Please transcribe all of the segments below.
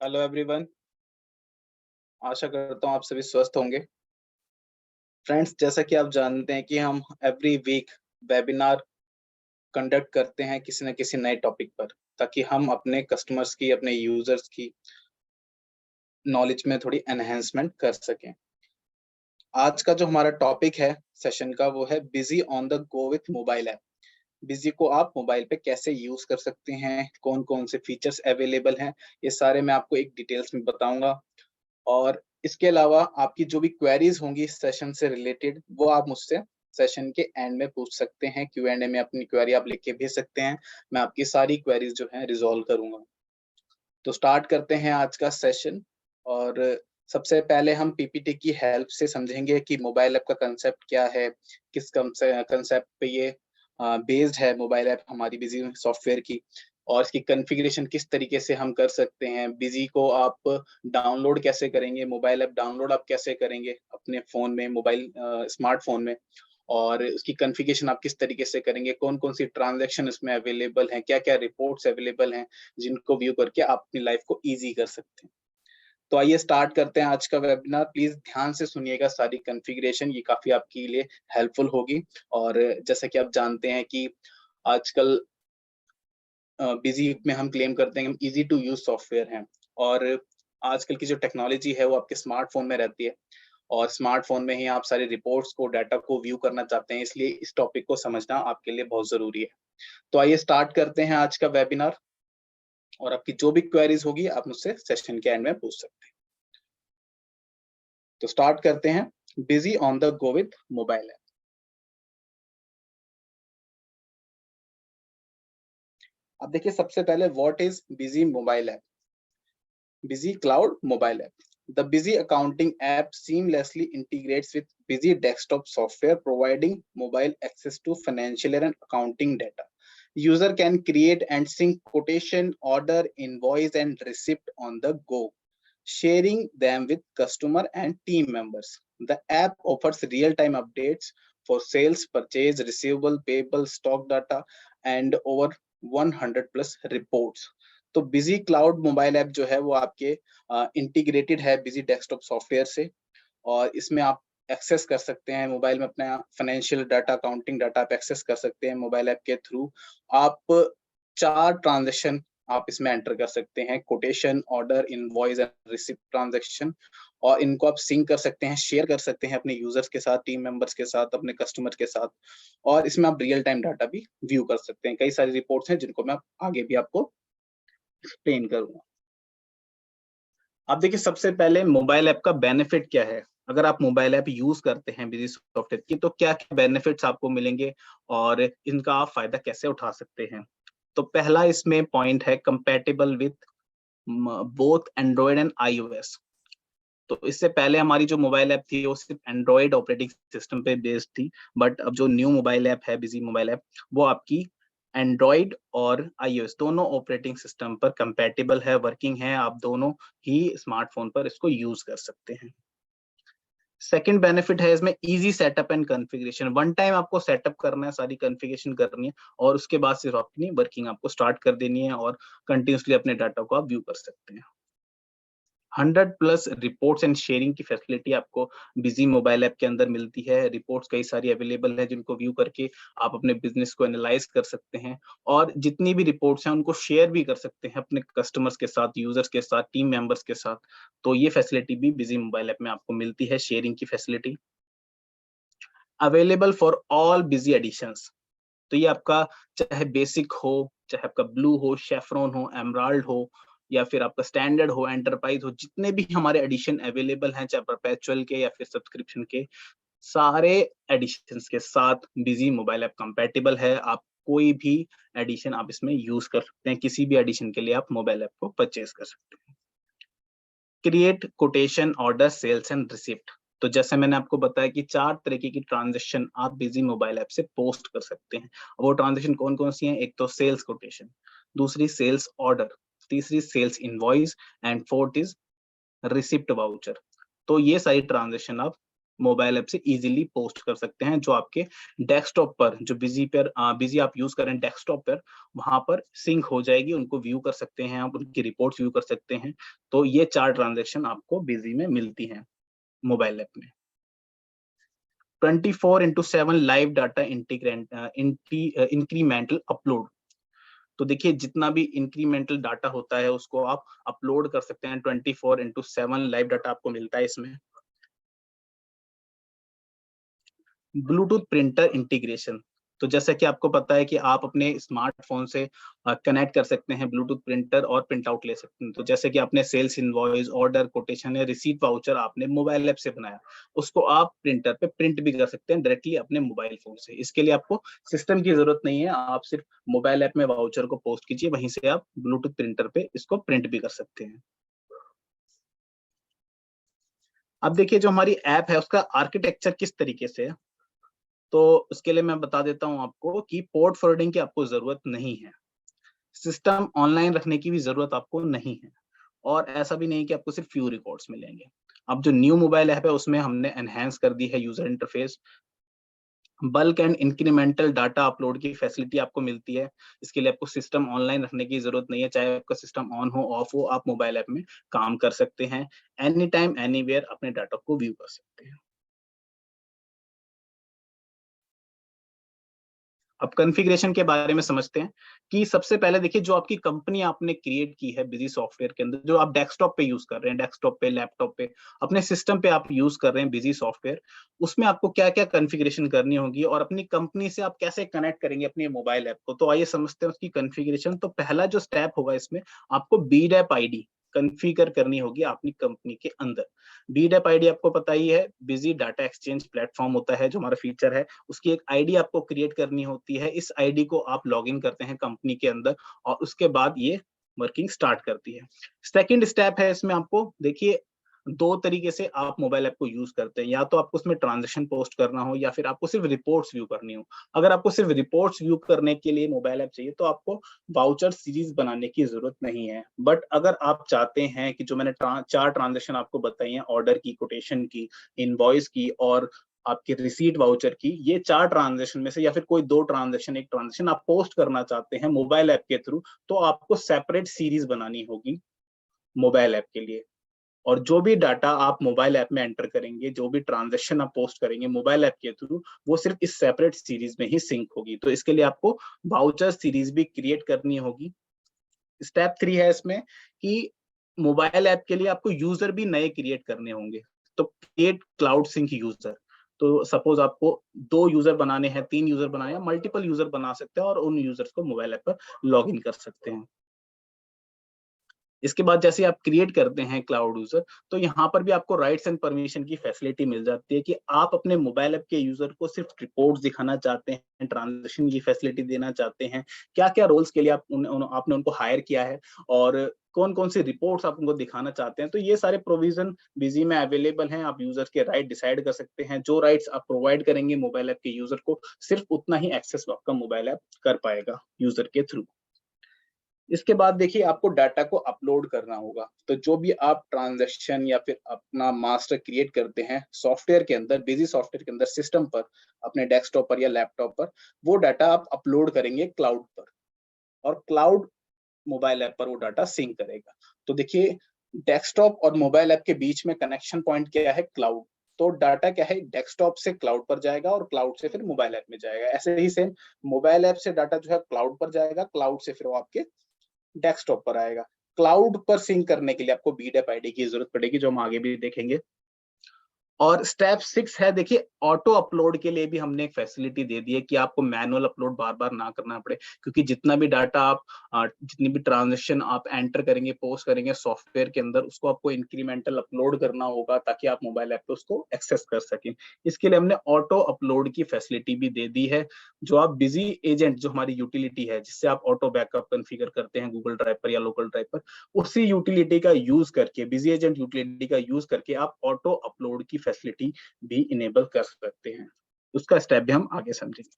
Hello everyone. आशा करता हूँ आप सभी स्वस्थ होंगे। फ्रेंड्स, जैसा कि आप जानते हैं कि हम एवरी वीक वेबिनार कंडक्ट करते हैं किसी न किसी नए टॉपिक पर, ताकि हम अपने कस्टमर्स की, अपने यूजर्स की नॉलेज में थोड़ी एनहेंसमेंट कर सकें। आज का जो हमारा टॉपिक है सेशन का, वो है busy on the go with mobile app. Busy को आप मोबाइल पे कैसे यूज कर सकते हैं, कौन कौन से फीचर्स अवेलेबल हैं, ये सारे मैं आपको एक डिटेल्स में बताऊंगा। और इसके अलावा आपकी जो भी क्वेरीज होंगी इस सेशन से रिलेटेड, वो आप मुझसे सेशन के एंड में पूछ सकते हैं। Q&A में अपनी क्वेरी आप लिख के भेज सकते हैं। मैं आपकी सारी क्वेरीज जो है रिजॉल्व करूंगा। तो स्टार्ट करते हैं आज का सेशन। और सबसे पहले हम पीपीटी की हेल्प से समझेंगे कि मोबाइल ऐप का कंसेप्ट क्या है, किस कंसेप्ट पे ये बेस्ड है मोबाइल ऐप हमारी बिजी सॉफ्टवेयर की, और इसकी कॉन्फ़िगरेशन किस तरीके से हम कर सकते हैं। बिजी को आप डाउनलोड कैसे करेंगे, मोबाइल ऐप डाउनलोड आप कैसे करेंगे अपने फ़ोन में, मोबाइल स्मार्टफ़ोन में, और उसकी कॉन्फ़िगरेशन आप किस तरीके से करेंगे, कौन-कौन सी ट्रांज़ैक्शन इसमें अवेलेबल हैं, क्या-क्या रिपोर्ट्स अवेलेबल हैं, जिनको व्यू करके आप अपनी लाइफ़ को ईज़ी कर सकते हैं। तो आइए स्टार्ट करते हैं आज का वेबिनार। प्लीज़ ध्यान से सुनिएगा सारी कॉन्फ़िगरेशन, ये काफ़ी आपके लिए हेल्पफुल होगी। और जैसा कि आप जानते हैं कि आजकल बिज़ी में हम क्लेम करते हैं कि हम ईज़ी टू यूज़ सॉफ्टवेयर हैं, और आजकल की जो टेक्नोलॉजी है वो आपके स्मार्टफ़ोन में रहती है, और स्मार्टफ़ोन में ही आप सारी रिपोर्ट्स को, डाटा को व्यू करना चाहते हैं, इसलिए इस टॉपिक को समझना आपके लिए बहुत ज़रूरी है। तो आइए स्टार्ट करते हैं आज का वेबिनार, और आपकी जो भी क्वेरीज़ होगी आप मुझसे सेशन के एंड में पूछ सकते हैं। तो स्टार्ट करते हैं, busy on the go with mobile app. अब देखिए, सबसे पहले what is busy mobile app? Busy Cloud mobile app. The Busy accounting app seamlessly integrates with Busy desktop software, providing mobile access to financial and accounting data. User can create and sync quotation, order, invoice, and receipt on the go, sharing them with customer and team members. The app offers real-time updates for sales, purchase, receivable, payable, stock data, and over 100 plus reports. तो busy cloud mobile app जो है वो आपके integrated है busy desktop software से, और इसमें आप एक्सेस कर सकते हैं मोबाइल में अपना फाइनेंशियल डाटा, अकाउंटिंग डाटा आप एक्सेस कर सकते हैं मोबाइल ऐप के थ्रू। आप 4 ट्रांज़ैक्शन आप इसमें एंटर कर सकते हैं, quotation, order, invoice and receipt transaction, और इनको आप सिंक कर सकते हैं, शेयर कर सकते हैं अपने यूज़र्स के साथ, टीम मेंबर्स के साथ, अपने कस्टमर के साथ, और इसमें आप रियल टाइम डाटा भी व्यू कर सकते हैं। कई सारी रिपोर्ट्स हैं जिनको मैं आगे भी आपको एक्सप्लेन करूँगा। अब देखिए, सबसे पहले मोबाइल ऐप का बेनिफिट क्या है? अगर आप मोबाइल ऐप यूज़ करते हैं बिज़ी सॉफ्टवेयर की, तो क्या-क्या बेनिफिट्स आपको मिलेंगे और इनका आप फ़ायदा कैसे उठा सकते हैं? तो पहला इसमें पॉइंट है compatible with both Android and iOS. तो इससे पहले हमारी जो मोबाइल ऐप थी वो सिर्फ एंड्रॉयड ऑपरेटिंग सिस्टम पे बेस्ड थी, बट अब जो न्यू मोबाइल ऐप है, बिज़ी मोबाइल ऐप, वो आपकी एंड्रॉयड और आईओएस दोनों ऑपरेटिंग सिस्टम पर कंपैटिबल है, वर्किंग है, आप दोनों ही स्मार्टफ़ोन पर इसको यूज़ कर सकते हैं। सेकंड बेनिफिट है इसमें easy setup and configuration. One time आपको सेटअप करना है, सारी कॉन्फ़िगरेशन करनी है, और उसके बाद सिर्फ अपनी वर्किंग आपको स्टार्ट कर देनी है, और कंटीन्यूअसली अपने डाटा को आप व्यू कर सकते हैं। 100 प्लस रिपोर्ट्स एंड शेयरिंग की फैसिलिटी आपको बिजी मोबाइल ऐप के अंदर मिलती है। रिपोर्ट्स कई सारी अवेलेबल है जिनको व्यू करके आप अपने बिजनेस को एनालाइज कर सकते हैं, और जितनी भी रिपोर्ट्स हैं उनको शेयर भी कर सकते हैं अपने कस्टमर्स के साथ, यूजर्स के साथ, टीम मेंबर्स के साथ। तो ये फैसिलिटी भी बिजी मोबाइल ऐप में आपको मिलती है, शेयरिंग की facility. Available for all Busy editions. तो ये आपका चाहे बेसिक हो, चाहे आपका ब्लू हो, शेफ़रॉन हो, एमराल्ड हो, या फिर आपका स्टैंडर्ड हो, एंटरप्राइज़ हो, जितने भी हमारे एडिशन अवेलेबल हैं, चाहे परपेचुअल के या फिर सब्सक्रिप्शन के, सारे एडिशंस के साथ बिज़ी मोबाइल ऐप कंपैटिबल है। आप कोई भी एडिशन आप इसमें यूज़ कर सकते हैं, किसी भी एडिशन के लिए आप मोबाइल ऐप को परचेज़ कर सकते हैं। Create quotation, order, sales and receipt. तो जैसे मैंने आपको बताया कि 4 तरीके की ट्रांज़ैक्शन आप बिज़ी मोबाइल ऐप से पोस्ट कर सकते हैं। वो ट्रांज़ैक्शन कौन-कौन सी हैं? एक तो सेल्स कोटेशन, दूसरी सेल्स ऑर्डर, तीसरी sales invoice, and fourth is receipt voucher. तो ये सारी ट्रांज़ैक्शन आप मोबाइल ऐप से इजीली पोस्ट कर सकते हैं, जो आपके डेस्कटॉप पर जो बिजी आप यूज करें डेस्कटॉप पर, वहां पर सिंक हो जाएगी, उनको व्यू कर सकते हैं आप, उनकी रिपोर्ट्स व्यू कर सकते हैं। तो ये 4 ट्रांजैक्शन आपको बिजी में मिलती हैं मोबाइल ऐप में। 24/7 लाइव डाटा इंक्रीमेंटल अपलोड। तो देखिए जितना भी इंक्रीमेंटल डाटा होता है उसको आप अपलोड कर सकते हैं, 24/7 लाइव डाटा आपको मिलता है इसमें। Bluetooth printer integration. तो जैसा कि आपको पता है कि आप अपने स्मार्टफोन से कनेक्ट कर सकते हैं ब्लूटूथ प्रिंटर और प्रिंट आउट ले सकते हैं। तो जैसे कि आपने सेल्स इनवॉइस, ऑर्डर कोटेशन या रिसीट वाउचर आपने मोबाइल ऐप से बनाया, उसको आप प्रिंटर पे प्रिंट भी कर सकते हैं डायरेक्टली अपने मोबाइल फोन से। इसके लिए आपको सिस्टम की जरूरत नहीं है, आप सिर्फ मोबाइल ऐप में वाउचर को पोस्ट कीजिए, वहीं से आप ब्लूटूथ प्रिंटर पे इसको प्रिंट भी कर सकते हैं। अब देखिए जो हमारी ऐप है उसका आर्किटेक्चर किस तरीके से है, तो उसके लिए मैं बता देता हूं आपको कि पोर्ट फॉरवर्डिंग की आपको जरूरत नहीं है, सिस्टम ऑनलाइन रखने की भी जरूरत आपको नहीं है, और ऐसा भी नहीं कि आपको सिर्फ फ्यू रिकॉर्ड्स मिलेंगे। अब जो न्यू मोबाइल ऐप है उसमें हमने एनहेंस कर दी है user interface, bulk and incremental data upload की फैसिलिटी आपको मिलती है। इसके लिए आपको सिस्टम ऑनलाइन रखने की जरूरत नहीं है, चाहे आपका सिस्टम ऑन हो ऑफ हो, आप मोबाइल ऐप में काम कर सकते हैं, एनी टाइम एनीवेयर अपने डाटा को व्यू कर सकते हैं। अब कॉन्फ़िगरेशन के बारे में समझते हैं कि सबसे पहले देखिए जो आपकी कंपनी आपने क्रिएट की है बिजी सॉफ्टवेयर के अंदर, जो आप डेस्कटॉप पे यूज कर रहे हैं, डेस्कटॉप पे, लैपटॉप पे, अपने सिस्टम पे आप यूज कर रहे हैं बिजी सॉफ्टवेयर, उसमें आपको क्या-क्या कॉन्फ़िगरेशन करनी होगी और अपनी कंपनी से आप कैसे कनेक्ट करेंगे अपने मोबाइल ऐप को। तो आइए समझते हैं उसकी कॉन्फ़िगरेशन। तो पहला जो स्टेप होगा इसमें, आपको बीडैप आईडी कॉन्फ़िगर करनी होगी अपनी कंपनी के अंदर। बीडैप आईडी आपको पता ही है, बिजी डाटा एक्सचेंज प्लेटफॉर्म होता है जो हमारा फीचर है, उसकी एक आईडी आपको क्रिएट करनी होती है। इस आईडी को आप लॉगिन करते हैं कंपनी के अंदर और उसके बाद ये वर्किंग स्टार्ट करती है। सेकंड स्टेप है इसमें, आपको देखिए 2 तरीके से आप मोबाइल ऐप को यूज करते हैं, या तो आपको उसमें ट्रांजैक्शन पोस्ट करना हो या फिर आपको सिर्फ रिपोर्ट्स व्यू करनी हो। अगर आपको सिर्फ रिपोर्ट्स व्यू करने के लिए मोबाइल ऐप चाहिए तो आपको वाउचर सीरीज बनाने की जरूरत नहीं है। बट अगर आप चाहते हैं कि जो मैंने 4 ट्रांजैक्शन आपको बताई हैं, ऑर्डर की, कोटेशन की, इनवॉइस की और आपके रिसीट वाउचर की, ये 4 ट्रांजैक्शन में से या फिर कोई 2 ट्रांजैक्शन, 1 ट्रांजैक्शन आप पोस्ट करना चाहते हैं मोबाइल ऐप के थ्रू, तो आपको सेपरेट सीरीज बनानी होगी मोबाइल ऐप के लिए। और जो भी डाटा आप मोबाइल ऐप में एंटर करेंगे, जो भी ट्रांजैक्शन आप पोस्ट करेंगे मोबाइल ऐप के थ्रू, वो सिर्फ इस सेपरेट सीरीज में ही सिंक होगी। तो इसके लिए आपको वाउचर सीरीज भी क्रिएट करनी होगी। स्टेप 3 है इसमें कि मोबाइल ऐप के लिए आपको यूजर भी नए क्रिएट करने होंगे। तो क्रिएट क्लाउड सिंक यूजर। तो सपोज आपको 2 यूजर बनाने हैं, 3 यूजर बनाने हैं, मल्टीपल यूजर बना सकते हैं और उन यूजर्स को मोबाइल ऐप पर लॉग इन कर सकते हैं। इसके बाद जैसे आप क्रिएट करते हैं क्लाउड यूजर, तो यहाँ पर भी आपको राइट्स एंड परमिशन की फैसिलिटी मिल जाती है कि आप अपने मोबाइल ऐप के यूजर को सिर्फ रिपोर्ट्स दिखाना चाहते हैं, ट्रांजैक्शन की फैसिलिटी देना चाहते हैं, क्या-क्या रोल्स के लिए आपने उनको हायर किया है और कौन-कौन सी रिपोर्ट्स आप उनको दिखाना चाहते हैं। तो ये सारे प्रोविजन बिजी में अवेलेबल हैं, आप यूजर के राइट डिसाइड कर सकते हैं। जो राइट्स आप प्रोवाइड करेंगे मोबाइल ऐप के यूजर को, सिर्फ उतना ही एक्सेस आपका मोबाइल ऐप कर पाएगा यूजर के थ्रू। इसके बाद देखिए आपको डाटा को अपलोड करना होगा। तो जो भी आप ट्रांज़ैक्शन या फिर अपना मास्टर क्रिएट करते हैं सॉफ्टवेयर के अंदर, बिज़ी सॉफ्टवेयर के अंदर सिस्टम पर, अपने डेस्कटॉप पर या लैपटॉप पर, वो डाटा आप अपलोड करेंगे क्लाउड पर और क्लाउड मोबाइल ऐप पर वो डाटा सिंक करेगा। तो देखिए डेस्कटॉप और मोबाइल ऐप के बीच में कनेक्शन पॉइंट क्या है? क्लाउड। तो डाटा क्या है? डेस्कटॉप से क्लाउड पर जाएगा और क्लाउड से फिर मोबाइल ऐप में जाएगा। ऐसे ही सेम मोबाइल ऐप से डाटा जो है क्लाउड पर जाएगा, क्लाउड से फिर वो आपके डेस्कटॉप पर आएगा। क्लाउड पर सिंक करने के लिए आपको बीडैप आईडी की जरूरत पड़ेगी, जो हम आगे भी देखेंगे। और स्टेप 6 है देखिए, ऑटो अपलोड के लिए भी हमने एक फैसिलिटी दे दी है कि आपको मैनुअल अपलोड बार-बार ना करना पड़े, क्योंकि जितना भी डाटा आप जितनी भी ट्रांज़ैक्शन आप एंटर करेंगे, पोस्ट करेंगे सॉफ्टवेयर के अंदर, उसको आपको इंक्रीमेंटल अपलोड करना होगा ताकि आप मोबाइल ऐप पे उसको एक्सेस कर सकें। इसके लिए हमने ऑटो अपलोड की फैसिलिटी भी दे दी है। जो आप बिज़ी एजेंट, जो हमारी यूटिलिटी है, जिससे आप ऑटो बैकअप कॉन्फ़िगर करते हैं गूगल ड्राइव पर या लोकल ड्राइव पर, उसी यूटिलिटी का यूज करके, बिजी एजेंट यूटिलिटी का यूज करके आप ऑटो अपलोड की फैसिलिटी भी इनेबल कर सकते हैं। उसका स्टेप भी हम आगे समझेंगे।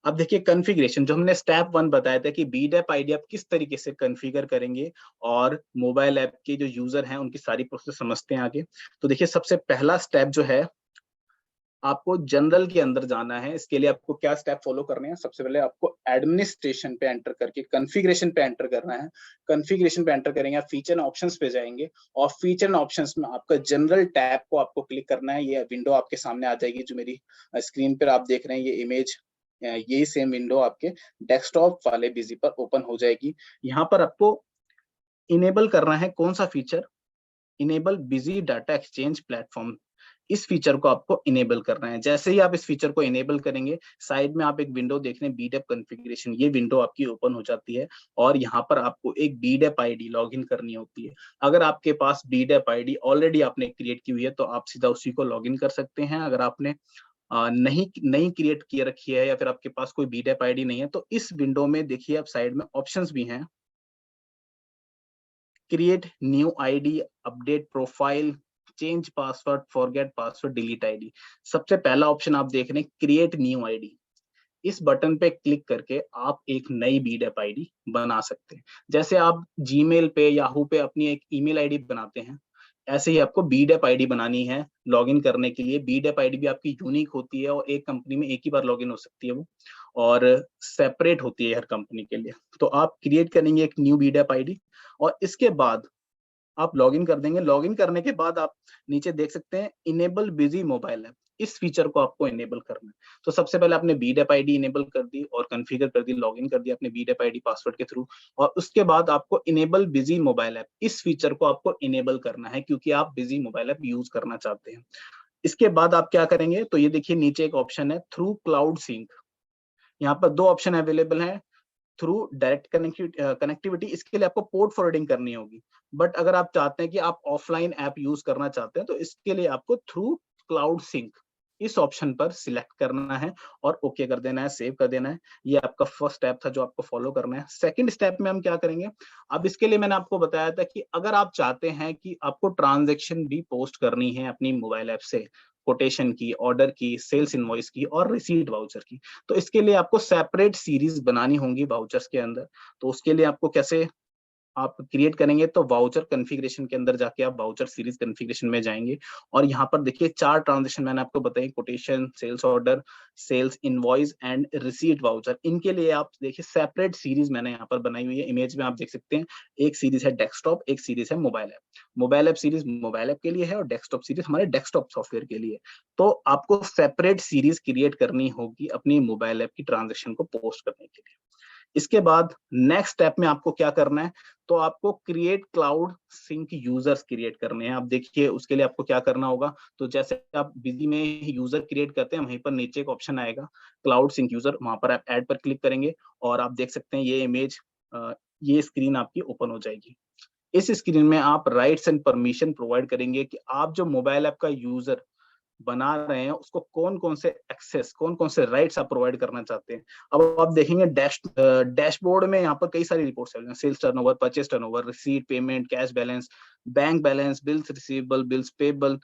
अब देखिए कॉन्फ़िगरेशन, जो हमने स्टेप 1 बताया था कि बीडैप आईडी आप किस तरीके से कॉन्फ़िगर करेंगे और मोबाइल ऐप के जो यूजर हैं उनकी सारी प्रोसेस समझते हैं आगे। तो देखिए सबसे पहला स्टेप जो है, आपको जनरल के अंदर जाना है। इसके लिए आपको क्या स्टेप फॉलो करने हैं? सबसे पहले आपको एडमिनिस्ट्रेशन पे एंटर करके कॉन्फ़िगरेशन पे एंटर करना है। कॉन्फ़िगरेशन पे एंटर करेंगे, आप फीचर एंड ऑप्शंस पे जाएंगे और फीचर एंड ऑप्शंस में आपका जनरल टैब को आपको क्लिक करना है। ये विंडो आपके सामने आ जाएगी, जो मेरी स्क्रीन पर आप देख रहे हैं, ये इमेज, यही सेम विंडो आपके डेस्कटॉप वाले बिजी पर ओपन हो जाएगी। यहाँ पर आपको इनेबल करना है कौन सा feature? Enable busy data exchange platform. इस फीचर को आपको इनेबल करना है। जैसे ही आप इस फीचर को इनेबल करेंगे, साइड में आप एक विंडो देख रहे हैं बीडैप कॉन्फ़िगरेशन, ये विंडो आपकी ओपन हो जाती है और यहाँ पर आपको एक बीडैप आईडी लॉगिन करनी होती है। अगर आपके पास बीडैप आईडी ऑलरेडी आपने क्रिएट की हुई है तो आप सीधा उसी को लॉगिन कर सकते हैं। अगर आपने नहीं नहीं क्रिएट किए रखी है या फिर आपके पास कोई बीडैप आईडी नहीं है, तो इस विंडो में देखिए आप साइड में ऑप्शंस भी हैं, create new ID, update profile, change password, forget password, delete ID. सबसे पहला ऑप्शन आप देख रहे हैं क्रिएट न्यू आईडी। इस बटन पे क्लिक करके आप एक नई बीडैप आईडी बना सकते हैं। जैसे आप जीमेल पे, याहू पे अपनी एक ईमेल आईडी बनाते हैं, ऐसे ही आपको बीडैप आईडी बनानी है लॉगिन करने के लिए। बीडैप आईडी भी आपकी यूनिक होती है और एक कंपनी में एक ही बार लॉगिन हो सकती है वो, और सेपरेट होती है हर कंपनी के लिए। तो आप क्रिएट करेंगे एक न्यू बीडैप आईडी और इसके बाद आप लॉगिन कर देंगे। लॉगिन करने के बाद आप नीचे देख सकते हैं इनेबल बिजी मोबाइल ऐप। इस फीचर को आपको इनेबल करना है। तो सबसे पहले आपने बीडैप आईडी इनेबल कर दी और कॉन्फ़िगर कर दी, लॉगिन कर दिया अपने बीडैप आईडी पासवर्ड के थ्रू, और उसके बाद आपको इनेबल बिजी मोबाइल ऐप, इस फीचर को आपको इनेबल करना है क्योंकि आप बिजी मोबाइल ऐप यूज करना चाहते हैं। इसके बाद आप क्या करेंगे? तो ये देखिए नीचे एक ऑप्शन है थ्रू क्लाउड सिंक। यहाँ पर दो ऑप्शन अवेलेबल हैं, थ्रू डायरेक्ट कनेक्टिविटी, इसके लिए आपको पोर्ट फॉरवर्डिंग करनी होगी। बट अगर आप चाहते हैं कि आप ऑफलाइन ऐप यूज करना चाहते हैं तो इसके लिए आपको थ्रू क्लाउड सिंक, इस ऑप्शन पर सिलेक्ट करना है और ओके कर देना है, सेव कर देना है। ये आपका फर्स्ट स्टेप था जो आपको फॉलो करना है। सेकंड स्टेप में हम क्या करेंगे? अब इसके लिए मैंने आपको बताया था कि अगर आप चाहते हैं कि आपको ट्रांजैक्शन भी पोस्ट करनी है अपनी मोबाइल ऐप से, कोटेशन की, ऑर्डर की, सेल्स इनवॉइस की और रिसीट वाउचर की, तो इसके लिए आपको सेपरेट सीरीज बनानी होंगी वाउचर्स के अंदर। तो उसके लिए आपको कैसे आप क्रिएट करेंगे? तो वाउचर कॉन्फ़िगरेशन के अंदर जाके आप वाउचर सीरीज कॉन्फ़िगरेशन में जाएंगे और यहाँ पर देखिए 4 ट्रांज़ैक्शन मैंने आपको बताई, quotation, sales order, sales invoice and receipt voucher. इनके लिए आप देखिए सेपरेट सीरीज मैंने यहाँ पर बनाई हुई है। इमेज में आप देख सकते हैं, एक सीरीज है डेस्कटॉप, एक सीरीज है mobile app. Mobile app series mobile app के लिए है और डेस्कटॉप सीरीज हमारे डेस्कटॉप सॉफ्टवेयर के लिए। तो आपको सेपरेट सीरीज क्रिएट करनी होगी अपनी मोबाइल ऐप की ट्रांज़ैक्शन को पोस्ट करने के लिए। इसके बाद नेक्स्ट स्टेप में आपको क्या करना है? तो आपको create cloud sync users create करने हैं। आप देखिए उसके लिए आपको क्या करना होगा? तो जैसे आप बिजी में यूजर क्रिएट करते हैं, वहीं पर नीचे एक ऑप्शन आएगा क्लाउड सिंक यूजर, वहां पर आप ऐड पर क्लिक करेंगे और आप देख सकते हैं ये इमेज, ये स्क्रीन आपकी ओपन हो जाएगी। इस स्क्रीन में आप राइट्स एंड परमिशन प्रोवाइड करेंगे कि आप जो मोबाइल ऐप का यूजर बना रहे हैं उसको कौन-कौन से एक्सेस, कौन-कौन से राइट्स आप प्रोवाइड करना चाहते हैं। अब आप देखेंगे डैशबोर्ड में यहाँ पर कई सारी रिपोर्ट्स हैं, sales turnover, purchase turnover, receipt, payment, cash balance, bank balance, bills receivable, bills payable,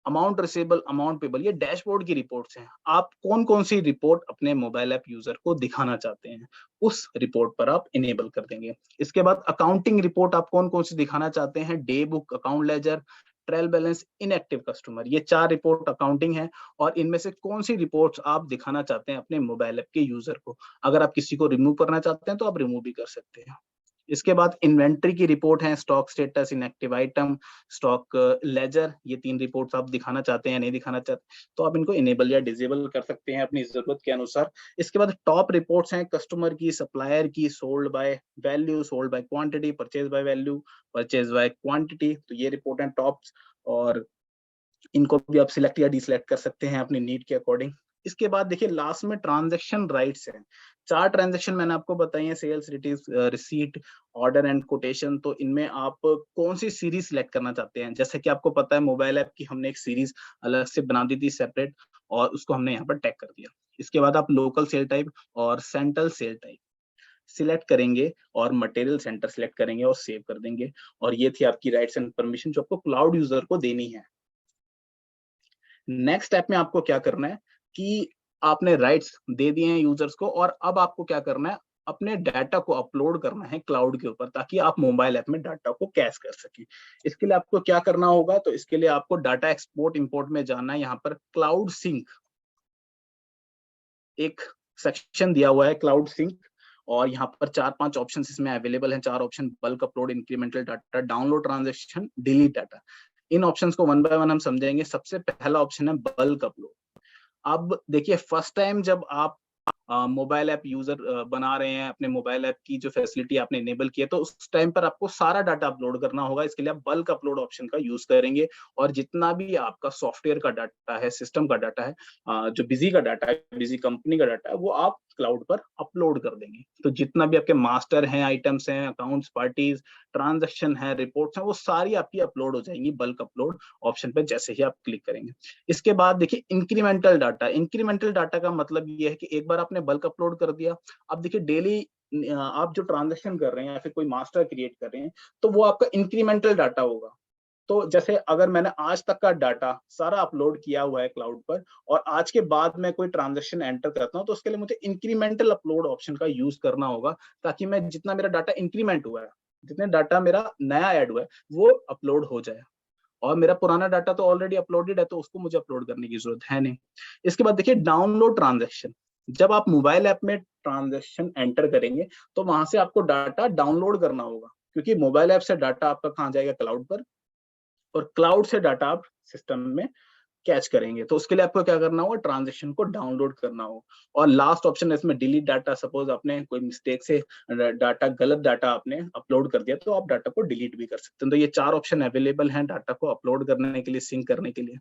amount receivable, amount payable, ये डैशबोर्ड की रिपोर्ट्स हैं। आप कौन-कौन सी रिपोर्ट अपने मोबाइल ऐप यूजर को दिखाना चाहते हैं, उस रिपोर्ट पर आप इनेबल कर देंगे। इसके बाद अकाउंटिंग रिपोर्ट आप कौन-कौन सी दिखाना चाहते हैं, day book, account laser, trial balance, inactive customer, ये 4 रिपोर्ट अकाउंटिंग है और इनमें से कौन-सी रिपोर्ट्स आप दिखाना चाहते हैं अपने मोबाइल ऐप के यूजर को। अगर आप किसी को रिमूव करना चाहते हैं तो आप रिमूव भी कर सकते हैं। इसके बाद इन्वेंटरी की रिपोर्ट है, stock status, inactive item, stock ledger, ये 3 रिपोर्ट्स आप दिखाना चाहते हैं या नहीं दिखाना चाहते, तो आप इनको इनेबल या डिसेबल कर सकते हैं अपनी ज़रूरत के अनुसार। इसके बाद टॉप रिपोर्ट्स हैं कस्टमर की, सप्लायर की, sold by value, sold by quantity, purchase by value, purchase by quantity, तो ये रिपोर्ट हैं टॉप्स, और इनको भी आप सिलेक्ट या डिसलेक्ट कर सकते हैं अपनी नीड के अकॉर्डिंग। इसके बाद देखिए लास्ट में ट्रांजैक्शन राइट्स हैं। 4 ट्रांजैक्शन मैंने आपको बताई हैं, sales, receipt, order and quotation. तो इनमें आप कौन सी सीरीज सिलेक्ट करना चाहते हैं? जैसे कि आपको पता है मोबाइल ऐप की हमने एक सीरीज अलग से बना दी थी सेपरेट, और उसको हमने यहाँ पर टैग कर दिया। इसके बाद आप लोकल सेल टाइप और सेंट्रल सेल टाइप सिलेक्ट करेंगे और मटेरियल सेंटर सिलेक्ट करेंगे और सेव कर देंगे। और ये थी आपकी राइट्स एंड परमिशन जो आपको क्लाउड यूजर को देनी है। नेक्स्ट स्टेप में आपको क्या करना है कि आपने राइट्स दे दिए हैं यूजर्स को, और अब आपको क्या करना है, अपने डाटा को अपलोड करना है क्लाउड के ऊपर, ताकि आप मोबाइल ऐप में डाटा को कैश कर सकें। इसके लिए आपको क्या करना होगा, तो इसके लिए आपको डाटा एक्सपोर्ट इंपोर्ट में जाना है। यहाँ पर क्लाउड सिंक एक सेक्शन दिया हुआ है, क्लाउड सिंक, और यहाँ पर 4-5 ऑप्शन इसमें अवेलेबल हैं। 4 option: bulk upload, incremental data, download transaction, delete data. इन ऑप्शंस को वन बाय वन हम समझेंगे। सबसे पहला ऑप्शन है बल्क अपलोड। अब देखिए, फर्स्ट टाइम जब आप मोबाइल ऐप यूजर बना रहे हैं, अपने मोबाइल ऐप की जो फैसिलिटी आपने इनेबल की है, तो उस टाइम पर आपको सारा डाटा अपलोड करना होगा। इसके लिए आप बल्क अपलोड ऑप्शन का यूज करेंगे, और जितना भी आपका सॉफ्टवेयर का डाटा है, सिस्टम का डाटा है, जो बिजी का डाटा है, बिजी कंपनी का डाटा है, वो आप क्लाउड पर अपलोड कर देंगे। तो जितना भी आपके मास्टर हैं, आइटम्स हैं, अकाउंट्स, पार्टीज, ट्रांजेक्शन है, रिपोर्ट्स हैं, वो सारी आपकी अपलोड हो जाएंगी बल्क अपलोड ऑप्शन पे जैसे ही आप क्लिक करेंगे। इसके बाद देखिए इंक्रीमेंटल डाटा। इंक्रीमेंटल डाटा का मतलब ये है कि एक बार आपने बल्क अपलोड कर दिया, अब देखिए डेली आप जो ट्रांजेक्शन कर रहे हैं या फिर कोई मास्टर क्रिएट कर रहे हैं, तो वो आपका इंक्रीमेंटल डाटा होगा। तो जैसे अगर मैंने आज तक का डाटा सारा अपलोड किया हुआ है क्लाउड पर, और आज के बाद मैं कोई ट्रांजेक्शन एंटर करता हूँ, तो उसके लिए मुझे इंक्रीमेंटल अपलोड ऑप्शन का यूज करना होगा, ताकि मैं जितना मेरा डाटा इंक्रीमेंट हुआ है, जितने डाटा मेरा नया ऐड हुआ है, वो अपलोड हो जाए। और मेरा पुराना डाटा तो ऑलरेडी अपलोडेड है, तो उसको मुझे अपलोड करने की जरूरत है नहीं। इसके बाद देखिए डाउनलोड ट्रांजेक्शन। जब आप मोबाइल ऐप में ट्रांजेक्शन एंटर करेंगे, तो वहां से आपको डाटा डाउनलोड करना होगा, क्योंकि मोबाइल ऐप से डाटा आपका कहाँ जाएगा, क्लाउड पर, और क्लाउड से डाटा आप सिस्टम में कैच करेंगे। तो उसके लिए आपको क्या करना होगा, ट्रांजेक्शन को डाउनलोड करना होगा। और लास्ट ऑप्शन है इसमें डिलीट डाटा। सपोज आपने कोई मिस्टेक से डाटा, गलत डाटा आपने अपलोड कर दिया, तो आप डाटा को डिलीट भी कर सकते हैं। तो ये 4 ऑप्शन अवेलेबल हैं डाटा को अपलोड करने के लिए, सिंक करने के लिए।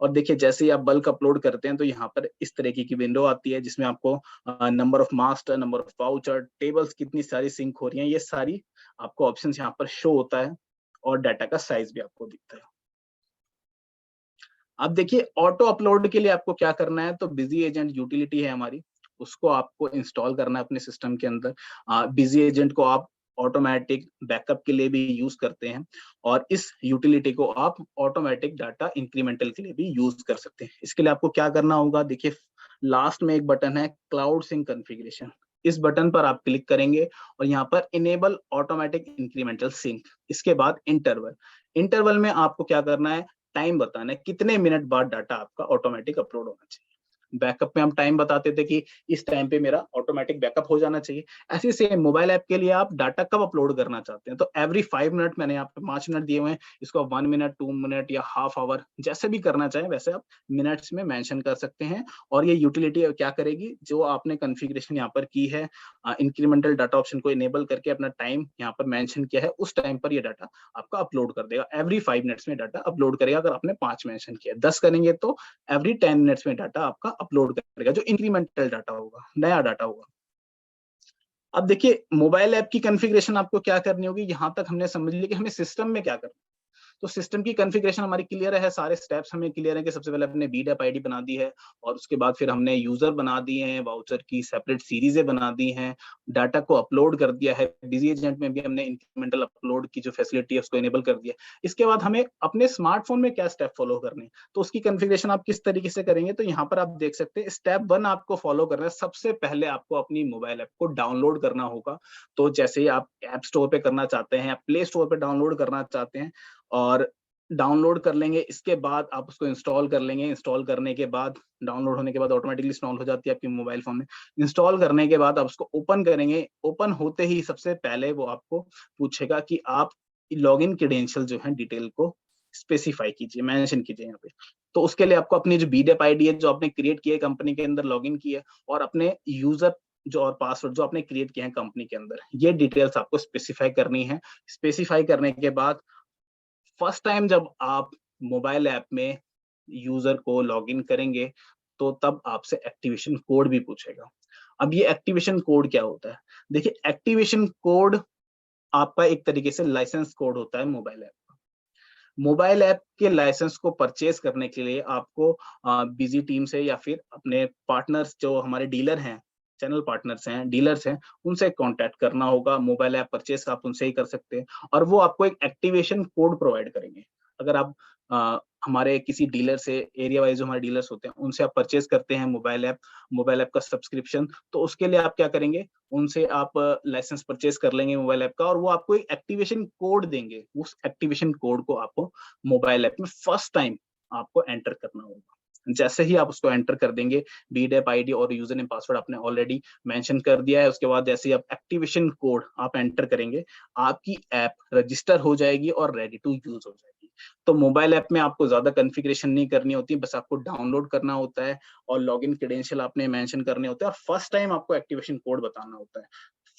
और देखिए, जैसे ही आप बल्क अपलोड करते हैं, तो यहाँ पर इस तरीके की विंडो आती है, जिसमें आपको number of master, number of voucher, tables कितनी सारी सिंक हो रही हैं, ये सारी आपको ऑप्शन यहाँ पर शो होता है, और डाटा का साइज भी आपको दिखता है। अब देखिए, ऑटो अपलोड के लिए आपको क्या करना है, तो बिजी एजेंट यूटिलिटी है हमारी, उसको आपको इंस्टॉल करना है अपने सिस्टम के अंदर। बिजी एजेंट को आप ऑटोमेटिक बैकअप के लिए भी यूज करते हैं, और इस यूटिलिटी को आप ऑटोमेटिक डाटा इंक्रीमेंटल के लिए भी यूज कर सकते हैं। इसके लिए आपको क्या करना होगा, देखिए लास्ट में एक बटन है क्लाउड सिंक कॉन्फ़िगरेशन। इस बटन पर आप क्लिक करेंगे, और यहाँ पर इनेबल ऑटोमेटिक इंक्रीमेंटल सिंक। इसके बाद इंटरवल। इंटरवल में आपको क्या करना है, टाइम बताना है, कितने मिनट बाद डाटा आपका ऑटोमेटिक अपलोड होना चाहिए। बैकअप में हम टाइम बताते थे कि इस टाइम पे मेरा ऑटोमेटिक बैकअप हो जाना चाहिए। ऐसे सेम मोबाइल ऐप के लिए आप डाटा कब अपलोड करना चाहते हैं, तो एवरी 5 मिनट, मैंने यहाँ पे 5 मिनट दिए हुए हैं, इसको 1 मिनट, 2 मिनट या हाफ आवर, जैसे भी करना चाहें वैसे आप मिनट्स में मेंशन कर सकते हैं। और ये यूटिलिटी क्या करेगी, जो आपने कॉन्फ़िगरेशन यहाँ पर की है, इंक्रीमेंटल डाटा ऑप्शन को इनेबल करके अपना टाइम यहाँ पर मेंशन किया है, उस टाइम पर ये डाटा आपका अपलोड कर देगा। एवरी 5 मिनट्स में डाटा अपलोड करेगा। अगर आपने 5 मेंशन किया, 10 करेंगे तो एवरी 10 मिनट्स में डाटा आपका अपलोड करेगा, जो इंक्रीमेंटल डाटा होगा, नया डाटा होगा। अब देखिए, मोबाइल ऐप की कॉन्फ़िगरेशन आपको क्या करनी होगी, यहां तक हमने समझ लिया कि हमें सिस्टम में क्या करना है। तो सिस्टम की कॉन्फ़िगरेशन हमारी क्लियर है, सारे स्टेप्स हमें क्लियर है कि सबसे पहले हमने बीडएप आईडी बना दी है, और उसके बाद फिर हमने यूजर बना दिए हैं, वाउचर की सेपरेट सीरीजें बना दी हैं, डाटा को अपलोड कर दिया है, बिजी एजेंट में भी हमने इंक्रीमेंटल अपलोड की जो फैसिलिटी है उसको इनेबल कर दिया। इसके बाद हमें अपने स्मार्टफोन में क्या स्टेप फॉलो करने हैं, तो उसकी कॉन्फ़िगरेशन आप किस तरीके से करेंगे, तो यहाँ पर आप देख सकते हैं स्टेप 1 आपको फॉलो करना है। सबसे पहले आपको अपनी मोबाइल ऐप को डाउनलोड करना होगा। तो जैसे ही आप ऐप स्टोर पे करना चाहते हैं या प्ले स्टोर पे डाउनलोड करना चाहते हैं, और डाउनलोड कर लेंगे, इसके बाद आप उसको इंस्टॉल कर लेंगे। इंस्टॉल करने के बाद, डाउनलोड होने के बाद ऑटोमेटिकली इंस्टॉल हो जाती है आपके मोबाइल फोन में। इंस्टॉल करने के बाद आप उसको ओपन करेंगे। ओपन होते ही सबसे पहले वो आपको पूछेगा कि आप लॉगिन क्रेडेंशियल जो है डिटेल को स्पेसिफाई कीजिए, मेंशन कीजिए यहाँ पे। तो उसके लिए आपको अपनी जो बीडेप आईडी है, जो आपने क्रिएट की है कंपनी के अंदर, लॉगिन की है, और अपने यूजर जो और पासवर्ड जो आपने क्रिएट किए हैं कंपनी के अंदर, ये डिटेल्स आपको स्पेसिफाई करनी है। स्पेसिफाई करने के बाद फर्स्ट टाइम जब आप मोबाइल ऐप में यूजर को लॉगिन करेंगे, तो तब आपसे एक्टिवेशन कोड भी पूछेगा। अब ये एक्टिवेशन कोड क्या होता है? देखिए, एक्टिवेशन कोड आपका एक तरीके से लाइसेंस कोड होता है मोबाइल ऐप का। मोबाइल ऐप के लाइसेंस को परचेज करने के लिए आपको बिजी टीम से या फिर अपने पार्टनर्स जो हमारे डीलर हैं, चैनल पार्टनर्स हैं, डीलर्स हैं, उनसे कांटेक्ट करना होगा। मोबाइल ऐप परचेज आप उनसे ही कर सकते हैं, और वो आपको एक एक्टिवेशन कोड प्रोवाइड करेंगे। अगर आप हमारे किसी डीलर से, एरिया वाइज जो हमारे डीलर्स होते हैं उनसे आप परचेज करते हैं मोबाइल ऐप का सब्सक्रिप्शन, तो उसके लिए आप क्या करेंगे, उनसे आप लाइसेंस परचेज कर लेंगे मोबाइल ऐप का, और वो आपको एक एक्टिवेशन कोड देंगे। उस एक्टिवेशन कोड को आपको मोबाइल ऐप में फर्स्ट टाइम आपको एंटर करना होगा। जैसे ही आप उसको एंटर कर देंगे, बीडेप आईडी और यूजर नेम पासवर्ड आपने ऑलरेडी मेंशन कर दिया है, उसके बाद जैसे ही आप एक्टिवेशन कोड आप एंटर करेंगे, आपकी ऐप रजिस्टर हो जाएगी और रेडी टू यूज हो जाएगी। तो मोबाइल ऐप में आपको ज्यादा कॉन्फ़िगरेशन नहीं करनी होती, बस आपको डाउनलोड करना होता है और लॉगिन क्रेडेंशियल आपने मेंशन करने होते हैं, और फर्स्ट टाइम आपको एक्टिवेशन कोड बताना होता है।